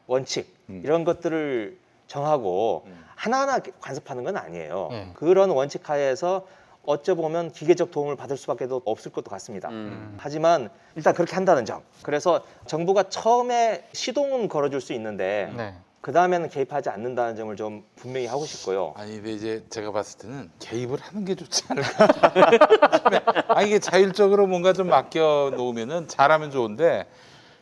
원칙 이런 것들을 정하고 하나하나 관습하는 건 아니에요. 그런 원칙 하에서 어찌 보면 기계적 도움을 받을 수밖에 없을 것도 같습니다. 하지만 일단 그렇게 한다는 점. 그래서 정부가 처음에 시동은 걸어줄 수 있는데 그 다음에는 개입하지 않는다는 점을 좀 분명히 하고 싶고요. 아니 근데 이제 제가 봤을 때는 개입을 하는 게 좋지 않을까. 아 이게 자율적으로 뭔가 좀 맡겨 놓으면은 잘하면 좋은데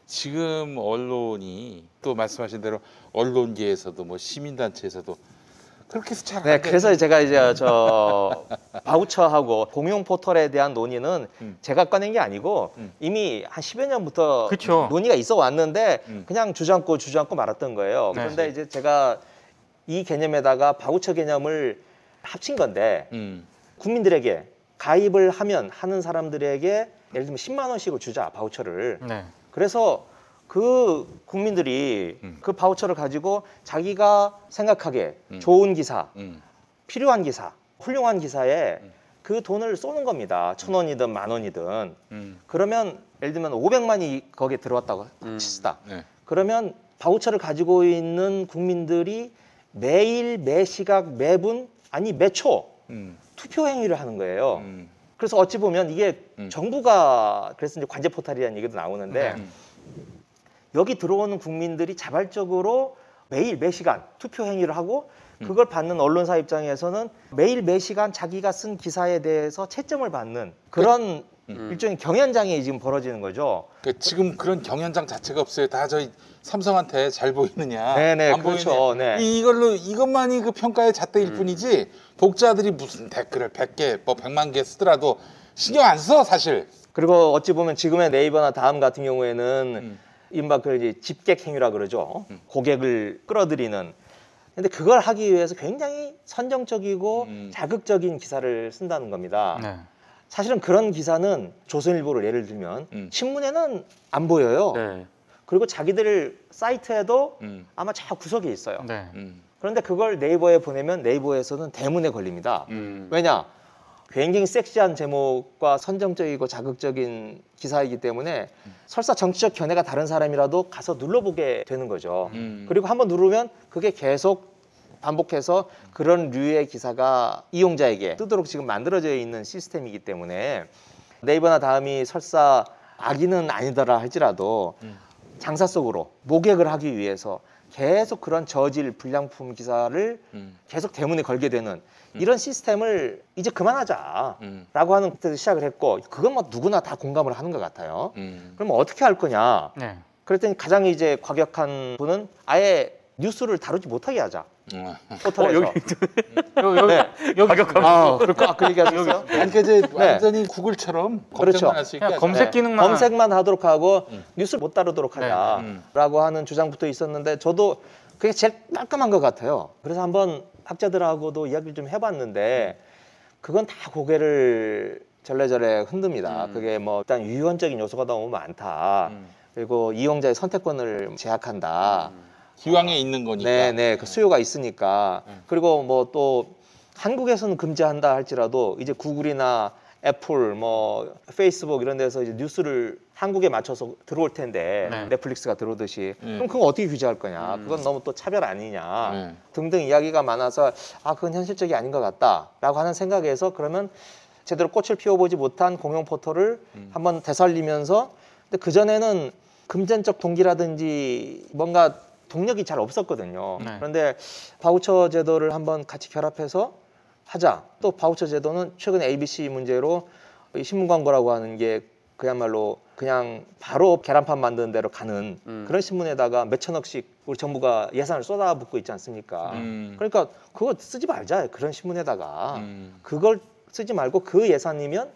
지금 언론이 또 말씀하신 대로 언론계에서도 뭐 시민단체에서도 그렇게 해서 잘. 네, 그래서 제가 이제 저 바우처하고 공용 포털에 대한 논의는 제가 꺼낸 게 아니고 이미 한 10여 년부터 그쵸. 논의가 있어 왔는데 그냥 주저앉고 말았던 거예요. 네. 그런데 이제 제가 이 개념에다가 바우처 개념을 합친 건데 국민들에게 가입을 하는 사람들에게 예를 들면 10만 원씩을 주자 바우처를. 네. 그래서 그 국민들이 그 바우처를 가지고 자기가 생각하기에 좋은 기사, 필요한 기사, 훌륭한 기사에 그 돈을 쏘는 겁니다. 1,000원이든 10,000원이든. 그러면 예를 들면 500만이 거기에 들어왔다고 칩시다. 네. 그러면 바우처를 가지고 있는 국민들이 매일, 매시각, 매분, 아니 매초 투표 행위를 하는 거예요. 그래서 어찌 보면 이게 정부가 그래서 이제 관제 포탈이라는 얘기도 나오는데 여기 들어오는 국민들이 자발적으로 매일 매시간 투표 행위를 하고 그걸 받는 언론사 입장에서는 매일 매시간 자기가 쓴 기사에 대해서 채점을 받는 그런 일종의 경연장이 지금 벌어지는 거죠. 그러니까 지금 그런 경연장 자체가 없어요. 다 저희 삼성한테 잘 보이느냐, 네네, 안 그렇죠. 보이느냐. 네. 이것만이 그 평가의 잣대일 뿐이지 독자들이 무슨 댓글을 100개, 뭐 100만 개 쓰더라도 신경 안 써 사실. 그리고 어찌 보면 지금의 네이버나 다음 같은 경우에는 이른바 그 이제 집객 행위라 그러죠. 고객을 끌어들이는. 근데 그걸 하기 위해서 굉장히 선정적이고 자극적인 기사를 쓴다는 겁니다. 네. 사실은 그런 기사는 조선일보를 예를 들면 신문에는 안 보여요. 네. 그리고 자기들 사이트에도 아마 저 구석에 있어요. 네. 그런데 그걸 네이버에 보내면 네이버에서는 대문에 걸립니다. 왜냐? 굉장히 섹시한 제목과 선정적이고 자극적인 기사이기 때문에 설사 정치적 견해가 다른 사람이라도 가서 눌러보게 되는 거죠. 그리고 한번 누르면 그게 계속 반복해서 그런 류의 기사가 이용자에게 뜨도록 지금 만들어져 있는 시스템이기 때문에 네이버나 다음이 설사 악의는 아니더라 할지라도 장사 속으로 모객을 하기 위해서 계속 그런 저질 불량품 기사를 계속 대문에 걸게 되는 이런 시스템을 이제 그만하자라고 하는 그때도 시작을 했고 그건 뭐 누구나 다 공감을 하는 것 같아요. 그럼 어떻게 할 거냐? 네. 그랬더니 가장 이제 과격한 분은 아예 뉴스를 다루지 못하게 하자. 포털에서. 여기 그 얘기 하셨어요? 아니 그러니까 이제 완전히 구글처럼 그렇죠. 검색만 할 수 있게 하자. 검색 기능만 검색만 하도록 하고 뉴스를 못 다루도록 하자라고 하는 주장부터 있었는데 저도 그게 제일 깔끔한 것 같아요. 그래서 한번 학자들하고도 이야기를 좀 해봤는데 그건 다 고개를 절레절레 흔듭니다. 그게 뭐 일단 유연적인 요소가 너무 많다. 그리고 이용자의 선택권을 제약한다. 기왕에 있는 거니까. 네네, 그 수요가 있으니까. 그리고 뭐 또 한국에서는 금지한다 할지라도 이제 구글이나 애플, 뭐 페이스북 이런 데서 이제 뉴스를 한국에 맞춰서 들어올 텐데 네. 넷플릭스가 들어오듯이 그럼 그건 어떻게 규제할 거냐? 그건 너무 또 차별 아니냐? 네. 등등 이야기가 많아서 아 그건 현실적이 아닌 것 같다라고 하는 생각에서 그러면 제대로 꽃을 피워보지 못한 공용 포털을 한번 되살리면서 근데 그 전에는 금전적 동기라든지 뭔가 동력이 잘 없었거든요. 네. 그런데 바우처 제도를 한번 같이 결합해서 하자. 또 바우처 제도는 최근 ABC 문제로 이 신문 광고라고 하는 게 그야말로 그냥 바로 계란판 만드는 대로 가는 그런 신문에다가 몇천억씩 우리 정부가 예산을 쏟아붓고 있지 않습니까? 그러니까 그거 쓰지 말자. 그런 신문에다가 그걸 쓰지 말고 그 예산이면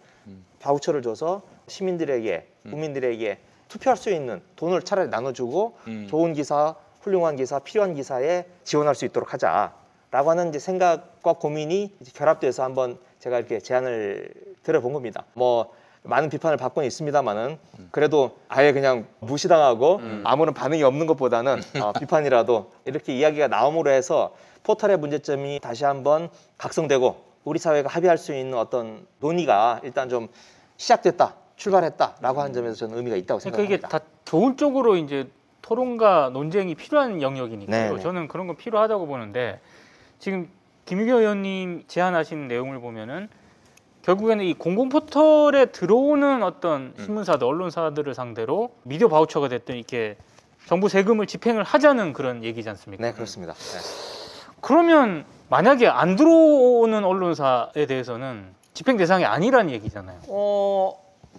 바우처를 줘서 시민들에게 국민들에게 투표할 수 있는 돈을 차라리 나눠주고 좋은 기사, 훌륭한 기사, 필요한 기사에 지원할 수 있도록 하자라고 하는 이제 생각과 고민이 이제 결합돼서 한번 제가 이렇게 제안을 드려본 겁니다. 뭐 많은 비판을 받고는 있습니다만은 그래도 아예 그냥 무시당하고 아무런 반응이 없는 것보다는 비판이라도 이렇게 이야기가 나옴으로 해서 포털의 문제점이 다시 한번 각성되고 우리 사회가 합의할 수 있는 어떤 논의가 일단 좀 시작됐다, 출발했다라고 하는 점에서 저는 의미가 있다고 그러니까 이게 생각합니다. 다 좋은 쪽으로 이제 토론과 논쟁이 필요한 영역이니까요. 네네. 저는 그런 거 필요하다고 보는데 지금 김유교 의원님 제안하신 내용을 보면은 결국에는 이 공공 포털에 들어오는 어떤 신문사들, 언론사들을 상대로 미디어 바우처가 됐든 이렇게 정부 세금을 집행을 하자는 그런 얘기지 않습니까? 네, 그렇습니다. 네. 그러면 만약에 안 들어오는 언론사에 대해서는 집행 대상이 아니라는 얘기잖아요.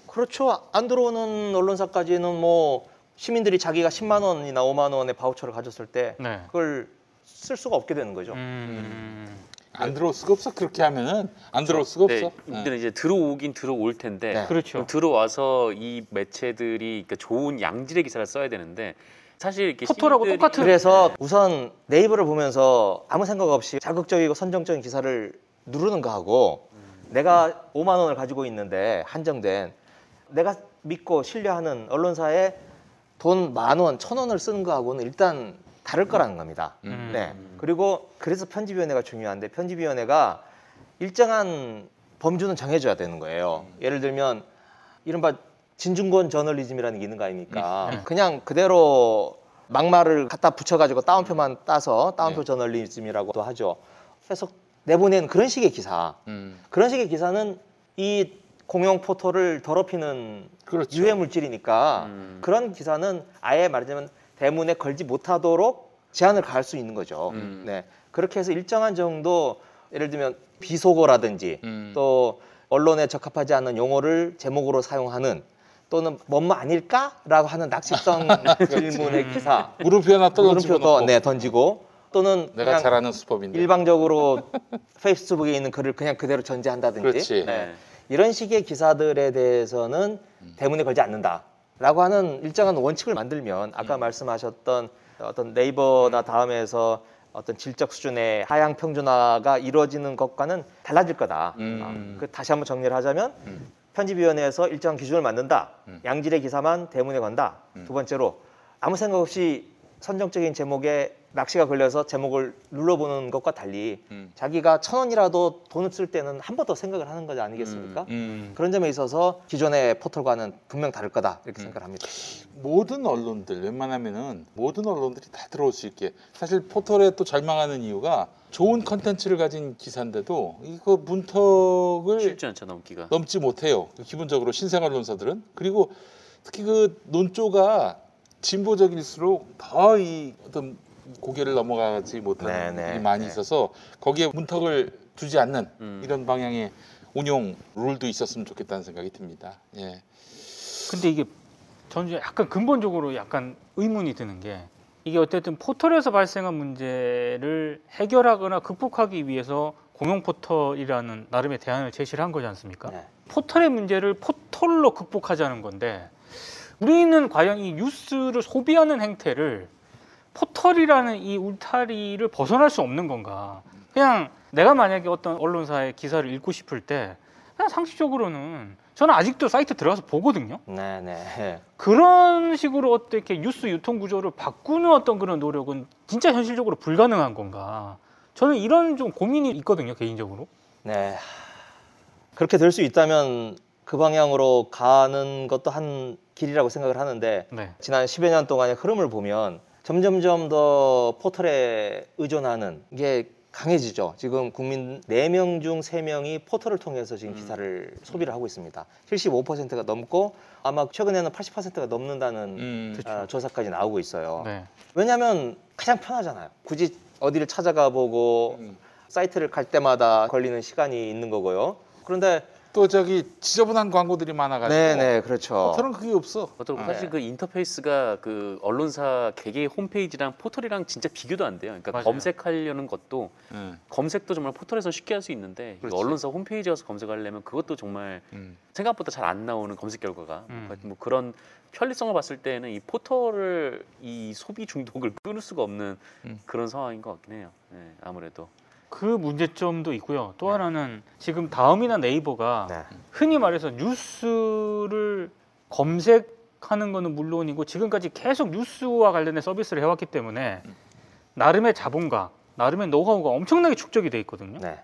그렇죠. 안 들어오는 언론사까지는 뭐 시민들이 자기가 10만 원이나 5만 원의 바우처를 가졌을 때 네. 그걸 쓸 수가 없게 되는 거죠. 안 들어올 수가 없어. 그렇게 하면은 안 들어올 수가 네, 없어. 근데 이제 들어오긴 들어올 텐데 네. 그렇죠. 그럼 들어와서 이 매체들이 그러니까 좋은 양질의 기사를 써야 되는데 사실 이렇게 포털하고 시민들이- 똑같은- 그래서 우선 네이버를 보면서 아무 생각 없이 자극적이고 선정적인 기사를 누르는 거하고 내가 5만 원을 가지고 있는데 한정된 내가 믿고 신뢰하는 언론사에 돈 10,000원, 1,000원을 쓰는 거하고는 일단 다를 거라는 겁니다. 네. 그리고 그래서 편집위원회가 중요한데 편집위원회가 일정한 범주는 정해줘야 되는 거예요. 예를 들면 이른바 진중권 저널리즘이라는 게 있는 거 아닙니까? 그냥 그대로 막말을 갖다 붙여가지고 따옴표만 따서 따옴표 저널리즘이라고도 하죠. 해서 내보낸 그런 식의 기사. 그런 식의 기사는 이 공영 포털을 더럽히는 그렇죠. 유해 물질이니까 그런 기사는 아예 말하자면 대문에 걸지 못하도록 제한을 가할 수 있는 거죠. 네. 그렇게 해서 일정한 정도 예를 들면 비속어라든지 또 언론에 적합하지 않은 용어를 제목으로 사용하는 또는 뭐뭐 아닐까라고 하는 낚시성 질문의 기사 물음표 하나 또 던지고 물음표도 던지고 또는 내가 그냥 잘 아는 수법인데. 일방적으로 페이스북에 있는 글을 그냥 그대로 전제한다든지 그렇지. 네. 이런 식의 기사들에 대해서는 대문에 걸지 않는다라고 하는 일정한 원칙을 만들면 아까 말씀하셨던 어떤 네이버나 다음에서 어떤 질적 수준의 하향 평준화가 이루어지는 것과는 달라질 거다. 다시 한번 정리를 하자면 편집위원회에서 일정한 기준을 만든다. 양질의 기사만 대문에 건다. 두 번째로 아무 생각 없이 선정적인 제목에 낚시가 걸려서 제목을 눌러보는 것과 달리 자기가 1,000원이라도 돈을 쓸 때는 한 번 더 생각을 하는 거 아니겠습니까? 그런 점에 있어서 기존의 포털과는 분명 다를 거다 이렇게 생각을 합니다. 모든 언론들 웬만하면은 모든 언론들이 다 들어올 수 있게 사실 포털에 또 절망하는 이유가 좋은 컨텐츠를 가진 기사인데도 이거 문턱을 쉽지 않죠 넘기가. 넘지 못해요. 기본적으로 신생 언론사들은. 그리고 특히 그 논조가 진보적일수록 더 이 어떤 고개를 넘어가지 못하는 네네. 일이 많이 있어서 거기에 문턱을 두지 않는 이런 방향의 운용 룰도 있었으면 좋겠다는 생각이 듭니다. 예. 근데 이게 저는 약간 근본적으로 약간 의문이 드는 게 이게 어쨌든 포털에서 발생한 문제를 해결하거나 극복하기 위해서 공영 포털이라는 나름의 대안을 제시를 한 거지 않습니까? 네. 포털의 문제를 포털로 극복하자는 건데 우리는 과연 이 뉴스를 소비하는 행태를 포털이라는 이 울타리를 벗어날 수 없는 건가? 그냥 내가 만약에 어떤 언론사의 기사를 읽고 싶을 때 그냥 상식적으로는 저는 아직도 사이트 들어가서 보거든요. 네네. 그런 식으로 어떻게 뉴스 유통 구조를 바꾸는 어떤 그런 노력은 진짜 현실적으로 불가능한 건가? 저는 이런 좀 고민이 있거든요, 개인적으로. 네. 그렇게 될 수 있다면 그 방향으로 가는 것도 한 길이라고 생각을 하는데 네. 지난 10여 년 동안의 흐름을 보면 점점점 더 포털에 의존하는 게 강해지죠. 지금 국민 4명 중 3명이 포털을 통해서 지금 기사를 소비를 하고 있습니다. 75%가 넘고 아마 최근에는 80%가 넘는다는 조사까지 나오고 있어요. 네. 왜냐하면 가장 편하잖아요. 굳이 어디를 찾아가 보고 사이트를 갈 때마다 걸리는 시간이 있는 거고요. 그런데 또 저기 지저분한 광고들이 많아가지고 네네 그렇죠. 포털은 그게 없어. 사실 그 인터페이스가 그 언론사 개개 홈페이지랑 포털이랑 진짜 비교도 안 돼요. 그러니까 맞아요. 검색하려는 것도 검색도 정말 포털에서 쉽게 할 수 있는데 그렇지. 언론사 홈페이지 가서 검색하려면 그것도 정말 생각보다 잘 안 나오는 검색 결과가 뭐 그런 편리성을 봤을 때는 이 포털을 이 소비 중독을 끊을 수가 없는 그런 상황인 것 같긴 해요. 네, 아무래도. 그 문제점도 있고요. 또 하나는 지금 다음이나 네이버가 네. 흔히 말해서 뉴스를 검색하는 거는 물론이고 지금까지 계속 뉴스와 관련된 서비스를 해왔기 때문에 나름의 자본과 나름의 노하우가 엄청나게 축적이 돼 있거든요. 네.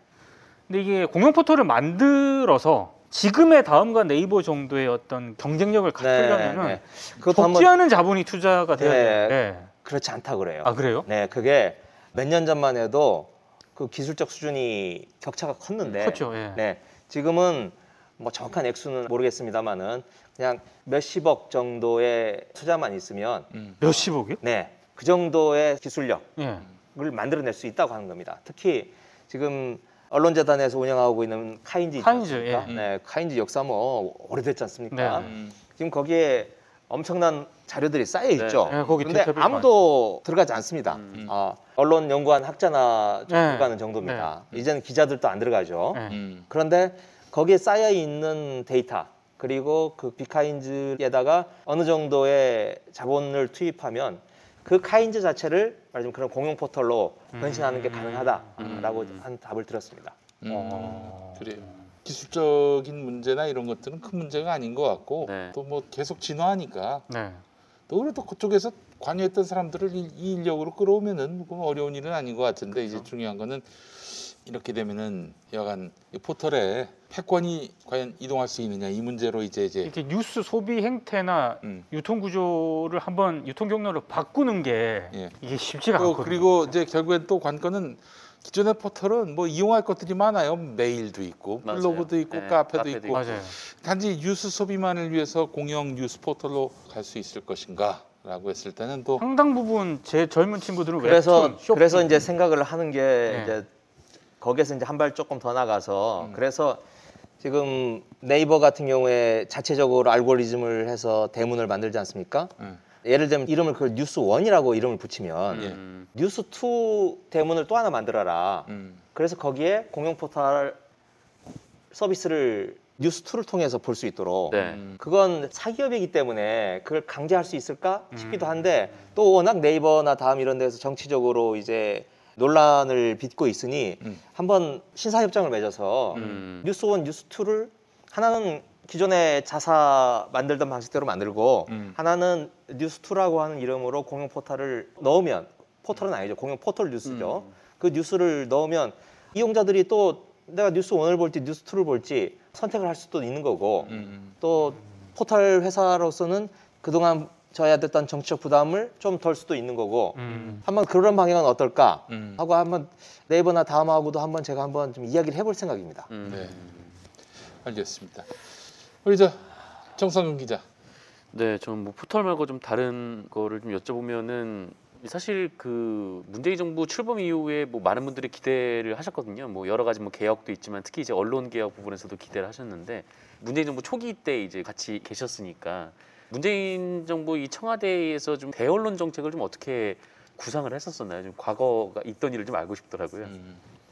근데 이게 공영 포털을 만들어서 지금의 다음과 네이버 정도의 어떤 경쟁력을 갖추려면은 네. 그것도 적지 한번 않은 자본이 투자가 돼야 돼요. 네. 그렇지 않다 그래요. 아 그래요? 네, 그게 몇 년 전만 해도 그 기술적 수준이 격차가 컸는데 그렇죠. 예. 네, 지금은 뭐 정확한 액수는 모르겠습니다만은 그냥 몇십억 정도의 투자만 있으면 몇십억이요? 네, 그 정도의 기술력을 예. 만들어낼 수 있다고 하는 겁니다. 특히 지금 언론재단에서 운영하고 있는 카인지 있지 카인즈, 않습니까? 예. 네, 카인지 역사 뭐 오래됐지 않습니까? 네. 지금 거기에 엄청난 자료들이 쌓여 있죠. 네, 거기 근데 데이터베이스 아무도 들어가지 않습니다. 언론 연구원 학자나 좀 네. 들어가는 정도입니다. 이제는 기자들도 안 들어가죠. 네. 그런데 거기에 쌓여 있는 데이터 그리고 그 비카인즈에다가 어느 정도의 자본을 투입하면 그 카인즈 자체를 말하자면 그런 공용 포털로 변신하는 게 가능하다라고 한 답을 들었습니다. 그래요. 기술적인 문제나 이런 것들은 큰 문제가 아닌 것 같고 네. 또 뭐 계속 진화하니까 네. 또 그래도 그쪽에서 관여했던 사람들을 이 인력으로 끌어오면은 그건 어려운 일은 아닌 것 같은데 이제 중요한 거는 이렇게 되면은 여간 이 포털에 패권이 과연 이동할 수 있느냐 이 문제로 이제 이렇게 뉴스 소비 행태나 유통 구조를 한번 유통 경로를 바꾸는 게 예. 이게 쉽지가 또 않거든요. 그리고 이제 결국엔 또 관건은 기존의 포털은 뭐 이용할 것들이 많아요. 메일도 있고 맞아요. 블로그도 있고 네, 카페도 카페도 있고 있고. 맞아요. 단지 뉴스 소비만을 위해서 공영 뉴스 포털로 갈 수 있을 것인가라고 했을 때는 또 상당 부분 제 젊은 친구들은 그래서 웹툰, 쇼핑. 그래서 이제 생각을 하는 게 네. 이제 거기에서 이제 한 발 조금 더 나가서 그래서 지금 네이버 같은 경우에 자체적으로 알고리즘을 해서 대문을 만들지 않습니까? 예를 들면 이름을 그 뉴스1이라고 이름을 붙이면 뉴스2 대문을 또 하나 만들어라. 그래서 거기에 공용 포털 서비스를 뉴스2를 통해서 볼 수 있도록 네. 그건 사기업이기 때문에 그걸 강제할 수 있을까 싶기도 한데 또 워낙 네이버나 다음 이런 데서 정치적으로 이제 논란을 빚고 있으니 한번 신사협정을 맺어서 뉴스1, 뉴스2를 하나는 기존의 자사 만들던 방식대로 만들고 하나는 뉴스2라고 하는 이름으로 공용 포털을 넣으면 포털은 아니죠. 공용 포털 뉴스죠. 그 뉴스를 넣으면 이용자들이 또 내가 뉴스1을 볼지 뉴스2를 볼지 선택을 할 수도 있는 거고 또 포털 회사로서는 그동안 져야 됐던 정치적 부담을 좀 덜 수도 있는 거고 한번 그런 방향은 어떨까 하고 한번 네이버나 다음하고도 한번 제가 한번 좀 이야기를 해볼 생각입니다. 네. 알겠습니다. 우리 저 정상근 기자. 네, 저는 뭐 포털 말고 좀 다른 거를 좀 여쭤보면은 사실 그 문재인 정부 출범 이후에 뭐 많은 분들이 기대를 하셨거든요. 뭐 여러 가지 뭐 개혁도 있지만 특히 이제 언론 개혁 부분에서도 기대를 하셨는데 문재인 정부 초기 때 이제 같이 계셨으니까 문재인 정부 이 청와대에서 좀 대언론 정책을 좀 어떻게 구상을 했었었나요? 좀 과거가 있던 일을 좀 알고 싶더라고요.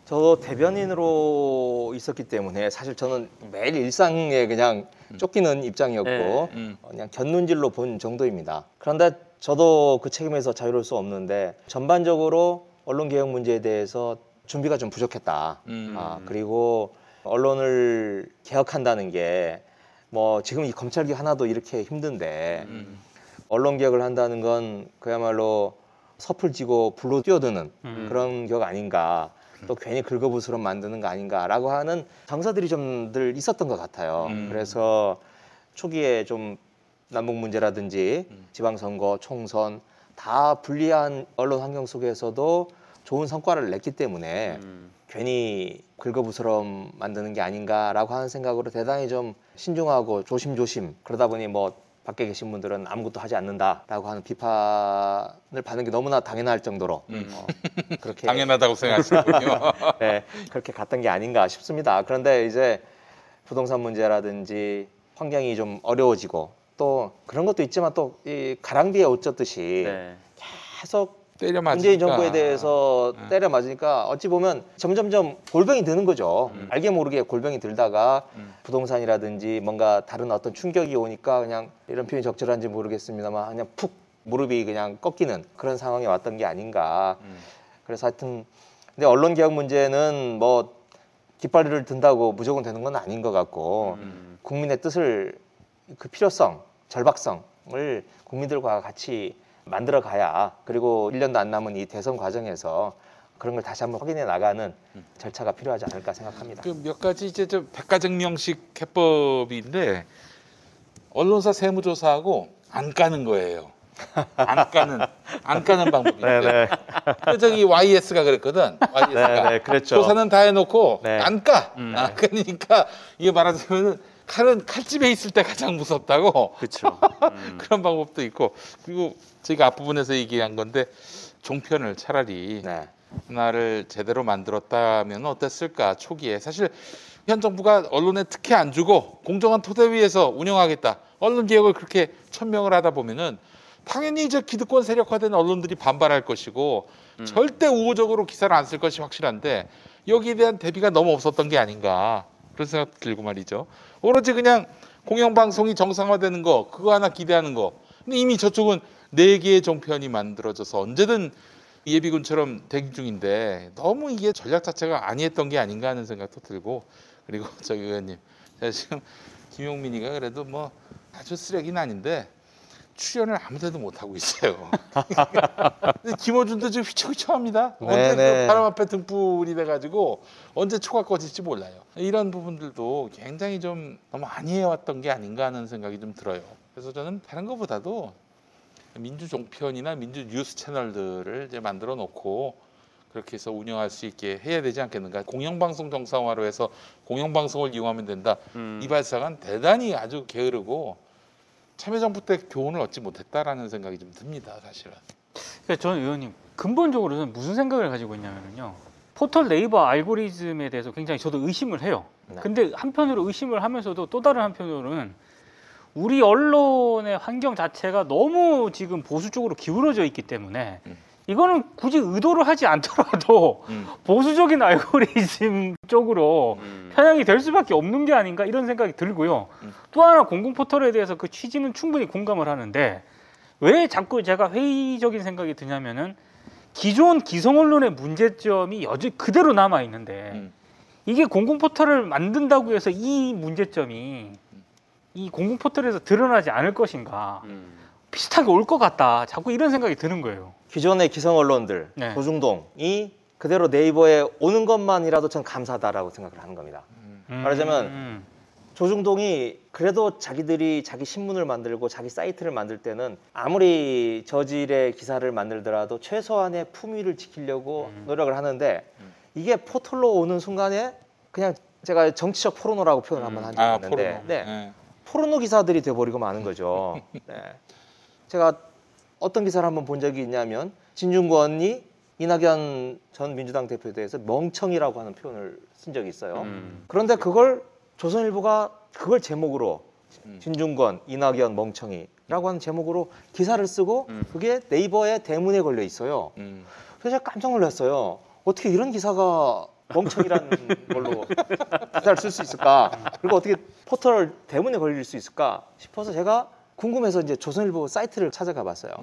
저 대변인으로 있었기 때문에 사실 저는 매일 일상에 그냥 쫓기는 입장이었고 그냥 곁눈질로 본 정도입니다. 그런데 저도 그 책임에서 자유로울 수 없는데 전반적으로 언론 개혁 문제에 대해서 준비가 좀 부족했다. 그리고 언론을 개혁한다는 게 뭐 지금 이 검찰 개혁 하나도 이렇게 힘든데 언론 개혁을 한다는 건 그야말로 섭을 지고 불로 뛰어드는 그런 격 아닌가. 또 괜히 긁어부스럼 만드는 거 아닌가라고 하는 정서들이 좀 늘 있었던 것 같아요. 그래서 초기에 좀 남북 문제라든지 지방선거, 총선 다 불리한 언론 환경 속에서도 좋은 성과를 냈기 때문에 괜히 긁어부스럼 만드는 게 아닌가라고 하는 생각으로 대단히 좀 신중하고 조심조심 그러다 보니 뭐 밖에 계신 분들은 아무것도 하지 않는다라고 하는 비판을 받는 게 너무나 당연할 정도로 그렇게 당연하다고 생각하시군요. 네, 그렇게 갔던 게 아닌가 싶습니다. 그런데 이제 부동산 문제라든지 환경이 좀 어려워지고 또 그런 것도 있지만 또 이 가랑비에 옷 젖듯이 네. 계속 때려 맞으니까. 문재인 정부에 대해서 때려 맞으니까 어찌 보면 점점점 골병이 드는 거죠. 알게 모르게 골병이 들다가 부동산이라든지 뭔가 다른 어떤 충격이 오니까 그냥 이런 표현이 적절한지 모르겠습니다만 그냥 푹 무릎이 그냥 꺾이는 그런 상황이 왔던 게 아닌가. 그래서 하여튼 근데 언론 개혁 문제는 뭐 깃발을 든다고 무조건 되는 건 아닌 것 같고 국민의 뜻을 그 필요성, 절박성을 국민들과 같이 만들어 가야 그리고 1년도 안 남은 이 대선 과정에서 그런 걸 다시 한번 확인해 나가는 절차가 필요하지 않을까 생각합니다. 그 몇 가지 이제 저 백가정명식 해법인데 언론사 세무조사하고 안 까는 거예요. 안 까는 방법이 있어요. 네네. 저기 YS가 그랬거든. YS가 네, 그랬죠. 조사는 다 해놓고 네. 안 까. 그러니까 이게 말하자면 칼은 칼집에 있을 때 가장 무섭다고. 그렇죠. 그런 방법도 있고. 그리고 저희가 앞부분에서 얘기한 건데 종편을 차라리 네. 하나를 제대로 만들었다면 어땠을까. 초기에 사실 현 정부가 언론에 특혜 안 주고 공정한 토대 위에서 운영하겠다. 언론 개혁을 그렇게 천명을 하다 보면은 당연히 이제 기득권 세력화된 언론들이 반발할 것이고 절대 우호적으로 기사를 안 쓸 것이 확실한데 여기에 대한 대비가 너무 없었던 게 아닌가 그런 생각 들고 말이죠. 오로지 그냥 공영방송이 정상화되는 거 그거 하나 기대하는 거. 근데 이미 저쪽은 4개의 종편이 만들어져서 언제든 예비군처럼 대기 중인데 너무 이게 전략 자체가 아니했던 게 아닌가 하는 생각도 들고. 그리고 저기 의원님, 제가 지금 김용민이가 그래도 뭐 아주 쓰레기는 아닌데 출연을 아무데도 못 하고 있어요. 근데 김어준도 지금 휘청휘청합니다. 언제 그 바람 앞에 등불이 돼가지고 언제 초가 꺼질지 몰라요. 이런 부분들도 굉장히 좀 너무 많이 해왔던 게 아닌가 하는 생각이 좀 들어요. 그래서 저는 다른 것보다도 민주 종편이나 민주 뉴스 채널들을 이제 만들어 놓고 그렇게 해서 운영할 수 있게 해야 되지 않겠는가. 공영방송 정상화로 해서 공영방송을 이용하면 된다. 이 발상은 대단히 아주 게으르고 참여정부 때 교훈을 얻지 못했다라는 생각이 좀 듭니다. 사실은. 그러니까 저는 의원님 근본적으로는 무슨 생각을 가지고 있냐면요. 포털 네이버 알고리즘에 대해서 굉장히 저도 의심을 해요. 네. 근데 한편으로 의심을 하면서도 또 다른 한편으로는 우리 언론의 환경 자체가 너무 지금 보수 쪽으로 기울어져 있기 때문에 이거는 굳이 의도를 하지 않더라도 보수적인 알고리즘 쪽으로 편향이 될 수밖에 없는 게 아닌가 이런 생각이 들고요. 또 하나 공공포털에 대해서 그 취지는 충분히 공감을 하는데 왜 자꾸 제가 회의적인 생각이 드냐면은 기존 기성 언론의 문제점이 여전히 그대로 남아 있는데 이게 공공포털을 만든다고 해서 이 문제점이 이 공공포털에서 드러나지 않을 것인가 비슷하게 올 것 같다. 자꾸 이런 생각이 드는 거예요. 기존의 기성 언론들 네. 조중동이 그대로 네이버에 오는 것만이라도 전 감사하다라고 생각을 하는 겁니다. 말하자면 조중동이 그래도 자기들이 자기 신문을 만들고 자기 사이트를 만들 때는 아무리 저질의 기사를 만들더라도 최소한의 품위를 지키려고 노력을 하는데 이게 포털로 오는 순간에 그냥 제가 정치적 포르노라고 표현을 한번 한 적이 있는데 포르노. 네. 포르노 기사들이 돼버리고 마는 거죠. 네. 제가 어떤 기사를 한번 본 적이 있냐면 진중권이 이낙연 전 민주당 대표에 대해서 멍청이라고 하는 표현을 쓴 적이 있어요. 그런데 그걸 조선일보가 그걸 제목으로 진중권, 이낙연 멍청이라고 하는 제목으로 기사를 쓰고 그게 네이버의 대문에 걸려 있어요. 그래서 제가 깜짝 놀랐어요. 어떻게 이런 기사가 멍청이라는 걸로 기사를 쓸 수 있을까? 그리고 어떻게 포털 대문에 걸릴 수 있을까 싶어서 제가 궁금해서 이제 조선일보 사이트를 찾아가 봤어요.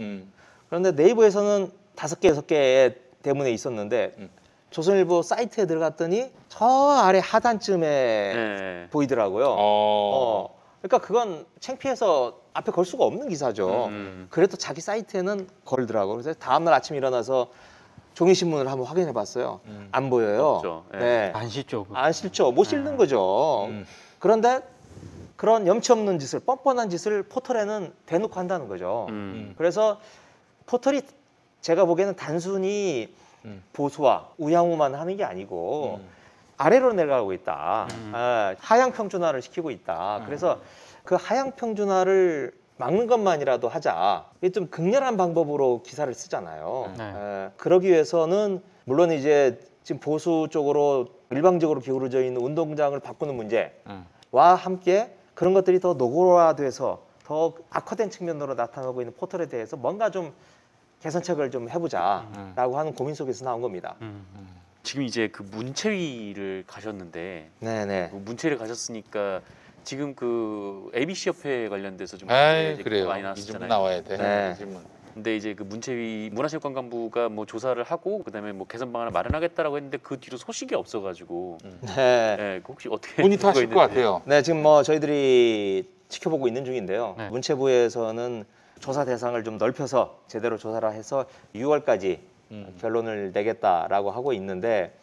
그런데 네이버에서는 5개, 6개의 대문에 있었는데 조선일보 사이트에 들어갔더니 저 아래 하단쯤에 보이더라고요. 그러니까 그건 창피해서 앞에 걸 수가 없는 기사죠. 그래도 자기 사이트에는 걸더라고요. 그래서 다음날 아침에 일어나서 종이신문을 한번 확인해 봤어요. 안 보여요. 네. 안 씻죠. 안 싫죠. 못 씻는 거죠. 그런데 그런 염치 없는 짓을 뻔뻔한 짓을 포털에는 대놓고 한다는 거죠. 그래서 포털이 제가 보기에는 단순히 보수화, 우양우만 하는 게 아니고 아래로 내려가고 있다. 하향 평준화를 시키고 있다. 그래서 그 하향 평준화를 막는 것만이라도 하자. 이게 좀 극렬한 방법으로 기사를 쓰잖아요. 그러기 위해서는 물론 이제 지금 보수 쪽으로 일방적으로 기울어져 있는 운동장을 바꾸는 문제와 함께 그런 것들이 더 노골화돼서 더 악화된 측면으로 나타나고 있는 포털에 대해서 뭔가 좀 개선책을 좀 해보자라고 하는 고민 속에서 나온 겁니다. 지금 이제 그 문체위를 가셨는데 네네. 그 문체위를 가셨으니까 지금 그 ABC 협회 관련돼서 좀 그래요. 많이 이 나왔잖아요. 질문 나와야 돼. 네. 질문. 근데 이제 그 문체위 문화체육관광부가 뭐 조사를 하고 그다음에 뭐 개선 방안을 마련하겠다라고 했는데 그 뒤로 소식이 없어가지고 네. 혹시 어떻게 모니터하실 것 같아요. 네, 지금 뭐 저희들이 지켜보고 있는 중인데요. 네. 문체부에서는 조사 대상을 좀 넓혀서 제대로 조사를 해서 6월까지 결론을 내겠다라고 하고 있는데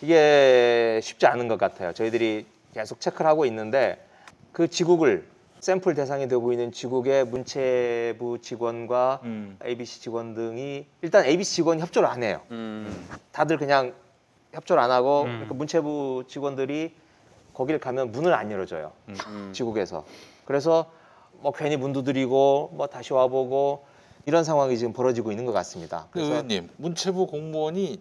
이게 쉽지 않은 것 같아요. 저희들이 계속 체크를 하고 있는데 그 지국을 샘플 대상이 되고 있는 지국의 문체부 직원과 ABC 직원 등이 일단 ABC 직원이 협조를 안 해요. 다들 그냥 협조를 안 하고 그러니까 문체부 직원들이 거기를 가면 문을 안 열어줘요. 지국에서. 그래서 뭐 괜히 문 두드리고 뭐 다시 와보고 이런 상황이 지금 벌어지고 있는 것 같습니다. 그래서 의원님, 문체부 공무원이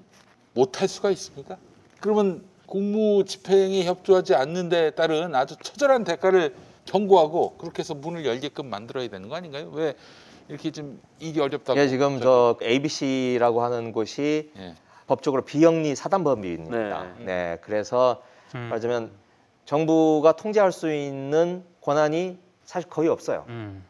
못할 수가 있습니까? 그러면 공무 집행에 협조하지 않는 데에 따른 아주 처절한 대가를 경고하고 그렇게 해서 문을 열게끔 만들어야 되는 거 아닌가요? 왜 이렇게 좀 일이 어렵다고? 예, 지금 저 ABC라고 하는 곳이 예. 법적으로 비영리 사단법인입니다. 네. 네, 그래서 말하자면 정부가 통제할 수 있는 권한이 사실 거의 없어요.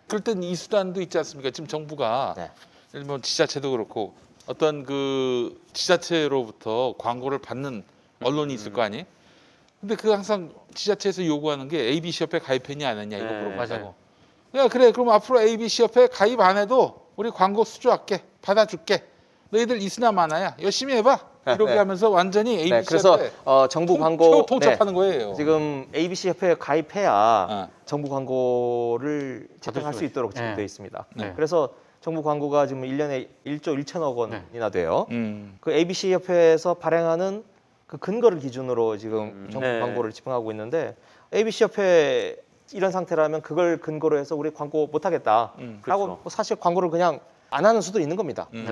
그럴 땐 이 수단도 있지 않습니까? 지금 정부가 네. 예를 들면 지자체도 그렇고 어떤 그 지자체로부터 광고를 받는 언론이 있을 거 아니에요? 근데 그 항상 지자체에서 요구하는 게 ABC 협회 가입했냐 안 했냐 이거 네, 물어본다고. 맞아요. 야 그래 그럼 앞으로 ABC 협회 가입 안 해도 우리 광고 수주할게 받아줄게. 너희들 있으나 마나야 열심히 해봐. 이렇게 네. 하면서 완전히 ABC 네, 그래서 협회 정부 광고 통첩하는 거예요. 지금 ABC 협회에 가입해야 어. 정부 광고를 집행할 수 수가 있도록 지금 네. 되어 있습니다. 네. 그래서 정부 광고가 지금 1년에 1조 1천억 원이나 돼요. 음. 그 ABC 협회에서 발행하는 그 근거를 기준으로 지금 정부 네. 광고를 집행하고 있는데 ABC 협회 이런 상태라면 그걸 근거로 해서 우리 광고 못 하겠다. 라고 그렇죠. 사실 광고를 그냥 안 하는 수도 있는 겁니다. 네.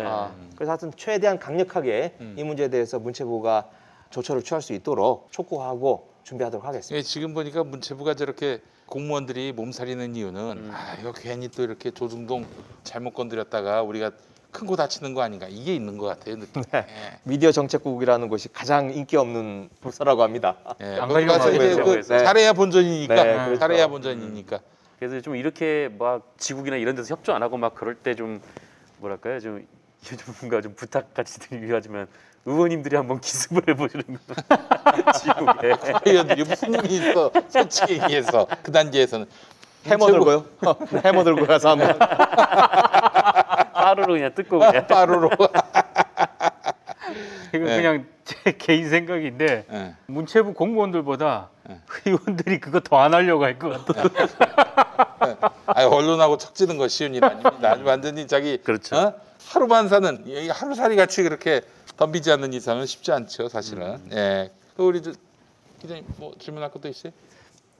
그래서 하여튼 최대한 강력하게 이 문제에 대해서 문체부가 조처를 취할 수 있도록 촉구하고 준비하도록 하겠습니다. 예, 지금 보니까 문체부가 저렇게 공무원들이 몸살이는 이유는 아 이거 괜히 또 이렇게 조중동 잘못 건드렸다가 우리가 큰 거 다치는 거 아닌가 이게 있는 것 같아요. 느낌. 네. 예. 미디어 정책국이라는 곳이 가장 인기 없는 부서라고 합니다. 예, 안 거기 가서 가려고 이제 하고 그 있어요. 잘해야 본전이니까 네, 그렇죠. 잘해야 본전이니까. 그래서 좀 이렇게 막 지국이나 이런 데서 협조 안 하고 막 그럴 때 좀 뭐랄까요 좀 뭔가 좀 부탁같이 드리면 의원님들이 한번 기습을 해보시는 거 지국에 의원들이 무슨 일이 있어 솔직히 얘기해서 그 단계에서는 해머 들고요. 해머 들고 가서 한번. 빠르로 그냥 뜯고 그냥 빠르로. 이거 네. 그냥 제 개인 생각인데 예. 문체부 공무원들보다 네. 의원들이 그거 더 안 하려고 할 것 같아요. 아 언론하고 척지는 거 쉬운 일 아닙니다. 아주 완전히 자기 그렇죠. 어? 하루만 사는 이 하루살이 같이 그렇게 덤비지 않는 이상은 쉽지 않죠 사실은. 예. 그 우리 기자님 뭐 질문할 것도 있어요?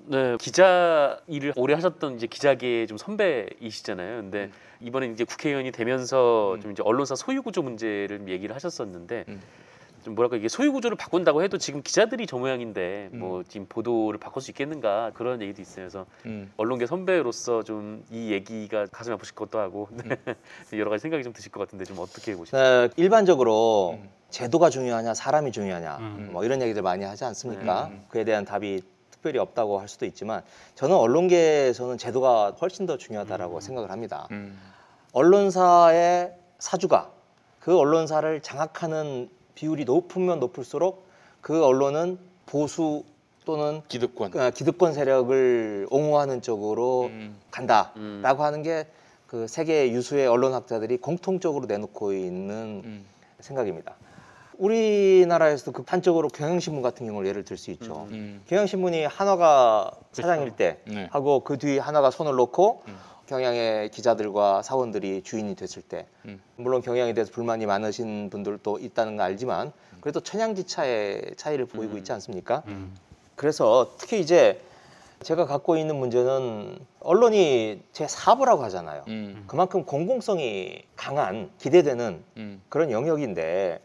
네, 기자 일을 오래 하셨던 이제 기자계의 좀 선배이시잖아요. 근데 이번에 이제 국회의원이 되면서 좀 이제 언론사 소유 구조 문제를 얘기를 하셨었는데 좀 뭐랄까 이게 소유 구조를 바꾼다고 해도 지금 기자들이 저 모양인데 뭐 지금 보도를 바꿀 수 있겠는가 그런 얘기도 있어요. 그래서 언론계 선배로서 좀 이 얘기가 가슴 아프실 것도 하고 여러 가지 생각이 좀 드실 것 같은데 좀 어떻게 보시나요? 일반적으로 제도가 중요하냐 사람이 중요하냐 뭐 이런 얘기들 많이 하지 않습니까? 그에 대한 답이 특별히 없다고 할 수도 있지만 저는 언론계에서는 제도가 훨씬 더 중요하다라고 생각을 합니다. 언론사의 사주가 그 언론사를 장악하는 비율이 높으면 높을수록 그 언론은 보수 또는 기득권 세력을 옹호하는 쪽으로 간다라고 하는 게 그 세계 유수의 언론학자들이 공통적으로 내놓고 있는 생각입니다. 우리나라에서도 극단적으로 경향신문 같은 경우를 예를 들 수 있죠. 경향신문이 한화가 사장일 때 네. 하고 그 뒤에 한화가 손을 놓고 경향의 기자들과 사원들이 주인이 됐을 때 물론 경향에 대해서 불만이 많으신 분들도 있다는 거 알지만 그래도 천양지차의 차이를 보이고 있지 않습니까? 그래서 특히 이제 제가 갖고 있는 문제는 언론이 제 사부라고 하잖아요. 그만큼 공공성이 강한 기대되는 그런 영역인데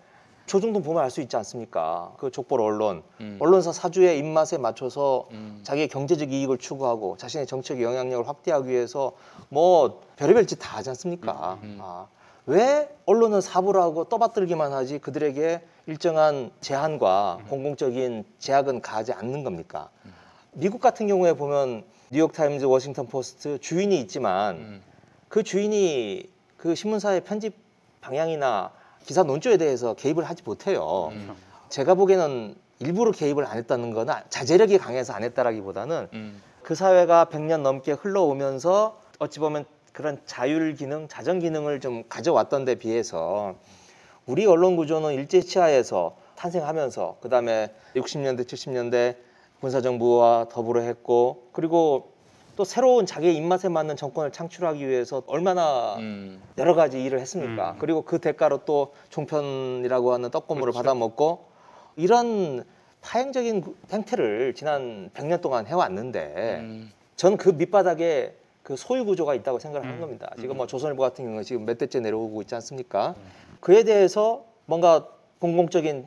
조중동 보면 알 수 있지 않습니까? 그 족보 언론, 언론사 사주의 입맛에 맞춰서 자기의 경제적 이익을 추구하고 자신의 정치적 영향력을 확대하기 위해서 뭐 별의별 짓 다 하지 않습니까? 왜 언론은 사부라고 떠받들기만 하지 그들에게 일정한 제한과 공공적인 제약은 가하지 않는 겁니까? 미국 같은 경우에 보면 뉴욕타임즈, 워싱턴 포스트 주인이 있지만 그 주인이 그 신문사의 편집 방향이나 기사 논조에 대해서 개입을 하지 못해요. 제가 보기에는 일부러 개입을 안 했다는 건 자제력이 강해서 안 했다라기보다는 그 사회가 100년 넘게 흘러오면서 어찌 보면 그런 자율 기능, 자정 기능을 좀 가져왔던 데 비해서 우리 언론 구조는 일제치하에서 탄생하면서 그다음에 60년대, 70년대 군사정부와 더불어 했고 그리고 또 새로운 자기의 입맛에 맞는 정권을 창출하기 위해서 얼마나 여러 가지 일을 했습니까? 그리고 그 대가로 또 종편이라고 하는 떡고물을 받아먹고 이런 파행적인 행태를 지난 100년 동안 해왔는데 전 그 밑바닥에 그 소유 구조가 있다고 생각을 하는 겁니다. 지금 뭐 조선일보 같은 경우는 지금 몇 대째 내려오고 있지 않습니까? 그에 대해서 뭔가 공공적인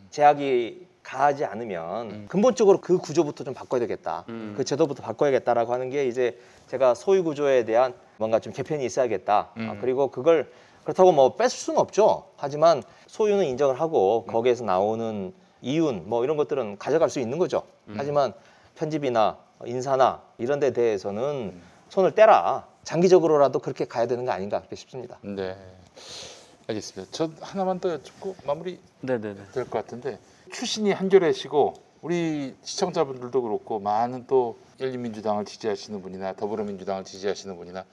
제약이 가하지 않으면 근본적으로 그 구조부터 좀 바꿔야 되겠다. 그 제도부터 바꿔야겠다라고 하는 게 이제 제가 소유 구조에 대한 뭔가 좀 개편이 있어야겠다. 그리고 그걸 그렇다고 뭐 뺄 수는 없죠. 하지만 소유는 인정을 하고 거기에서 나오는 이윤 뭐 이런 것들은 가져갈 수 있는 거죠. 하지만 편집이나 인사나 이런 데 대해서는 손을 떼라. 장기적으로라도 그렇게 가야 되는 거 아닌가 싶습니다. 네, 알겠습니다. 저 하나만 더 여쭙고 마무리 네네네. 될 것 같은데 출신이 한겨레시고 우리 시청자분들도 그렇고 많은 또 열린민주당을 지지하시는 분이나 더불어민주당을 지지하시는 분이나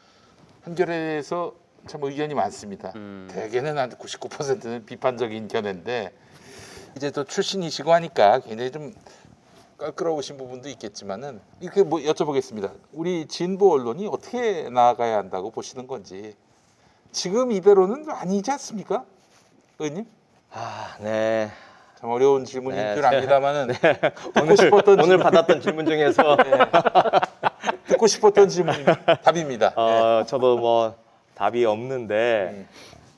한겨레에서 참 의견이 많습니다. 대개는 한 99%는 비판적인 견해인데 이제 또 출신이시고 하니까 굉장히 좀 깔끄러우신 부분도 있겠지만은 이렇게 뭐 여쭤보겠습니다. 우리 진보 언론이 어떻게 나아가야 한다고 보시는 건지 지금 이대로는 아니지 않습니까, 의원님? 아, 네. 참 어려운 질문인 네, 줄 압니다만은 듣고 오늘 싶었던 오늘 질문, 받았던 질문 중에서 듣고 싶었던 질문 답입니다. 저도 뭐 답이 없는데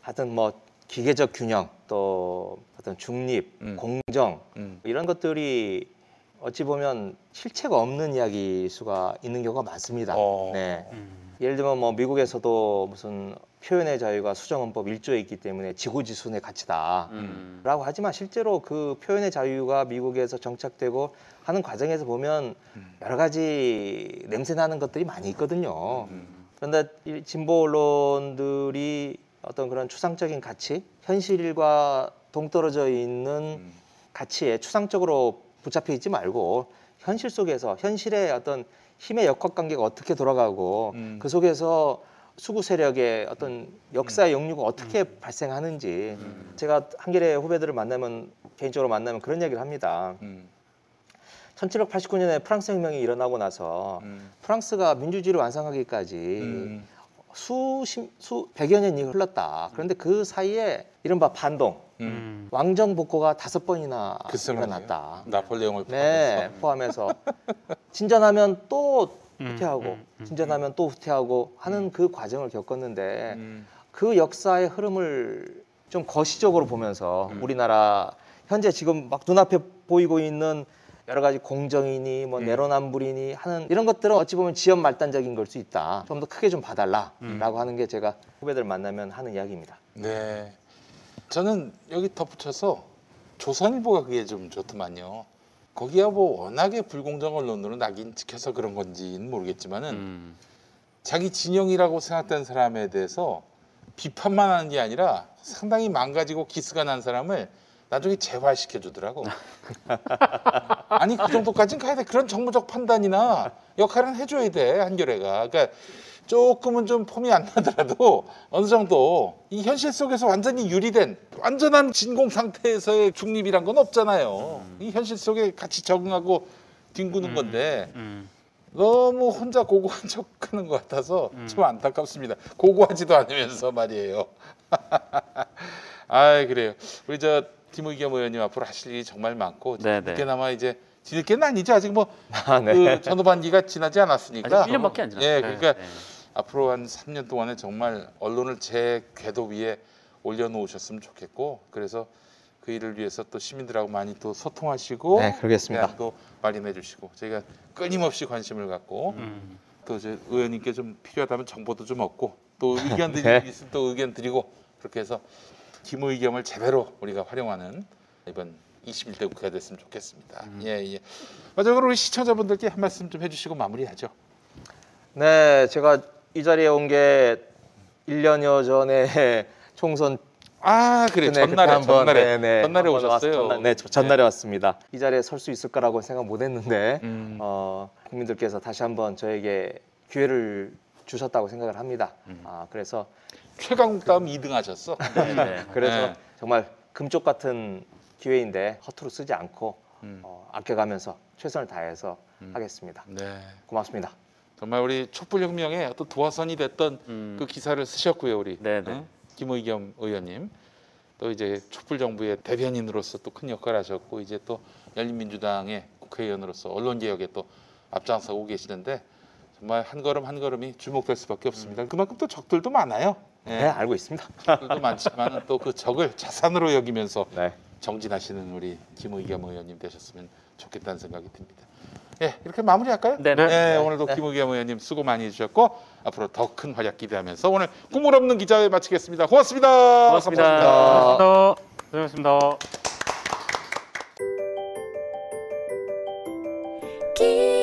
하여튼 뭐 기계적 균형 또 어떤 중립, 공정 이런 것들이 어찌 보면 실체가 없는 이야기 수가 있는 경우가 많습니다. 네. 예를 들면 뭐 미국에서도 무슨 표현의 자유가 수정헌법 1조에 있기 때문에 지고지순의 가치다라고 하지만 실제로 그 표현의 자유가 미국에서 정착되고 하는 과정에서 보면 여러 가지 냄새나는 것들이 많이 있거든요. 그런데 이 진보 언론들이 어떤 그런 추상적인 가치, 현실과 동떨어져 있는 가치에 추상적으로 붙잡혀 있지 말고 현실 속에서 현실의 어떤 힘의 역학관계가 어떻게 돌아가고 그 속에서 수구 세력의 어떤 역사의 역류가 어떻게 발생하는지 제가 한겨레 후배들을 만나면 개인적으로 만나면 그런 얘기를 합니다. 1789년에 프랑스 혁명이 일어나고 나서 프랑스가 민주주의를 완성하기까지 백여 년이 흘렀다. 그런데 그 사이에 이른바 반동, 왕정 복고가 5번이나 일어났다. 나폴레옹을 포함해서 진전하면 또 후퇴하고 진전하면 또 후퇴하고 하는 그 과정을 겪었는데 그 역사의 흐름을 좀 거시적으로 보면서 우리나라 현재 지금 막 눈앞에 보이고 있는 여러 가지 공정이니 뭐 내로남불이니 하는 이런 것들은 어찌 보면 지연 말단적인 걸 수 있다. 좀 더 크게 좀 봐달라라고 하는 게 제가 후배들 만나면 하는 이야기입니다. 네, 저는 여기 덧붙여서 조선일보가 그게 좀 좋더만요. 거기야 뭐 워낙에 불공정 언론으로 낙인 찍혀서 그런 건지는 모르겠지만은 자기 진영이라고 생각되는 사람에 대해서 비판만 하는 게 아니라 상당히 망가지고 기스가 난 사람을 나중에 재활시켜 주더라고. 아니 그 정도까지는 가야 돼. 그런 정무적 판단이나 역할은 해줘야 돼 한겨레가. 그러니까 조금은 좀 폼이 안 나더라도 어느 정도 이 현실 속에서 완전히 유리된 완전한 진공 상태에서의 중립이란 건 없잖아요. 이 현실 속에 같이 적응하고 뒹구는 건데 너무 혼자 고고한 척하는 것 같아서 좀 안타깝습니다. 고고하지도 않으면서 말이에요. 아 그래요. 우리 저 김의겸 의원님 앞으로 하실 일이 정말 많고 늦게나마 이제 뒤늦게는 아니죠. 아직 뭐 그 전후반기가 지나지 않았으니까. 아직 1년밖에 안 지났어요. 예, 그러니까 앞으로 한 3년 동안에 정말 언론을 제 궤도 위에 올려놓으셨으면 좋겠고 그래서 그 일을 위해서 또 시민들하고 많이 또 소통하시고 네, 그러겠습니다. 또 마련해 주시고 저희가 끊임없이 관심을 갖고 또 이제 의원님께 좀 필요하다면 정보도 좀 얻고 또 의견들이 있으면 또 의견 드리고 그렇게 해서 김의겸을 제대로 우리가 활용하는 이번 21대 국회가 됐으면 좋겠습니다. 예. 마지막으로 우리 시청자분들께 한 말씀 좀 해주시고 마무리하죠. 네, 제가 이 자리에 온 게 1년여 전에 총선 그래 전날에 전날에 오셨어요. 전날에 왔습니다. 이 자리에 설 수 있을 거라고 생각 못했는데 국민들께서 다시 한번 저에게 기회를 주셨다고 생각을 합니다. 그래서 최강욱 다음 2등 하셨어. 그래서 정말 금쪽 같은 기회인데 허투루 쓰지 않고 아껴가면서 최선을 다해서 하겠습니다. 네, 고맙습니다. 정말 우리 촛불혁명의 어떤 도화선이 됐던 그 기사를 쓰셨고요, 우리 김의겸 의원님. 또 이제 촛불정부의 대변인으로서 또 큰 역할을 하셨고 이제 또 열린민주당의 국회의원으로서 언론개혁에 또 앞장서고 계시는데 정말 한 걸음 한 걸음이 주목될 수밖에 없습니다. 그만큼 또 적들도 많아요. 네, 알고 있습니다. 적들도 많지만 또 그 적을 자산으로 여기면서 네. 정진하시는 우리 김의겸 의원님 되셨으면 좋겠다는 생각이 듭니다. 예, 이렇게 마무리할까요? 네. 네, 오늘도 김의겸 의원님 수고 많이 해주셨고 앞으로 더 큰 활약 기대하면서 오늘 국물 없는 기자회 마치겠습니다. 고맙습니다. 고맙습니다. 감사합니다. 고생하셨습니다. 기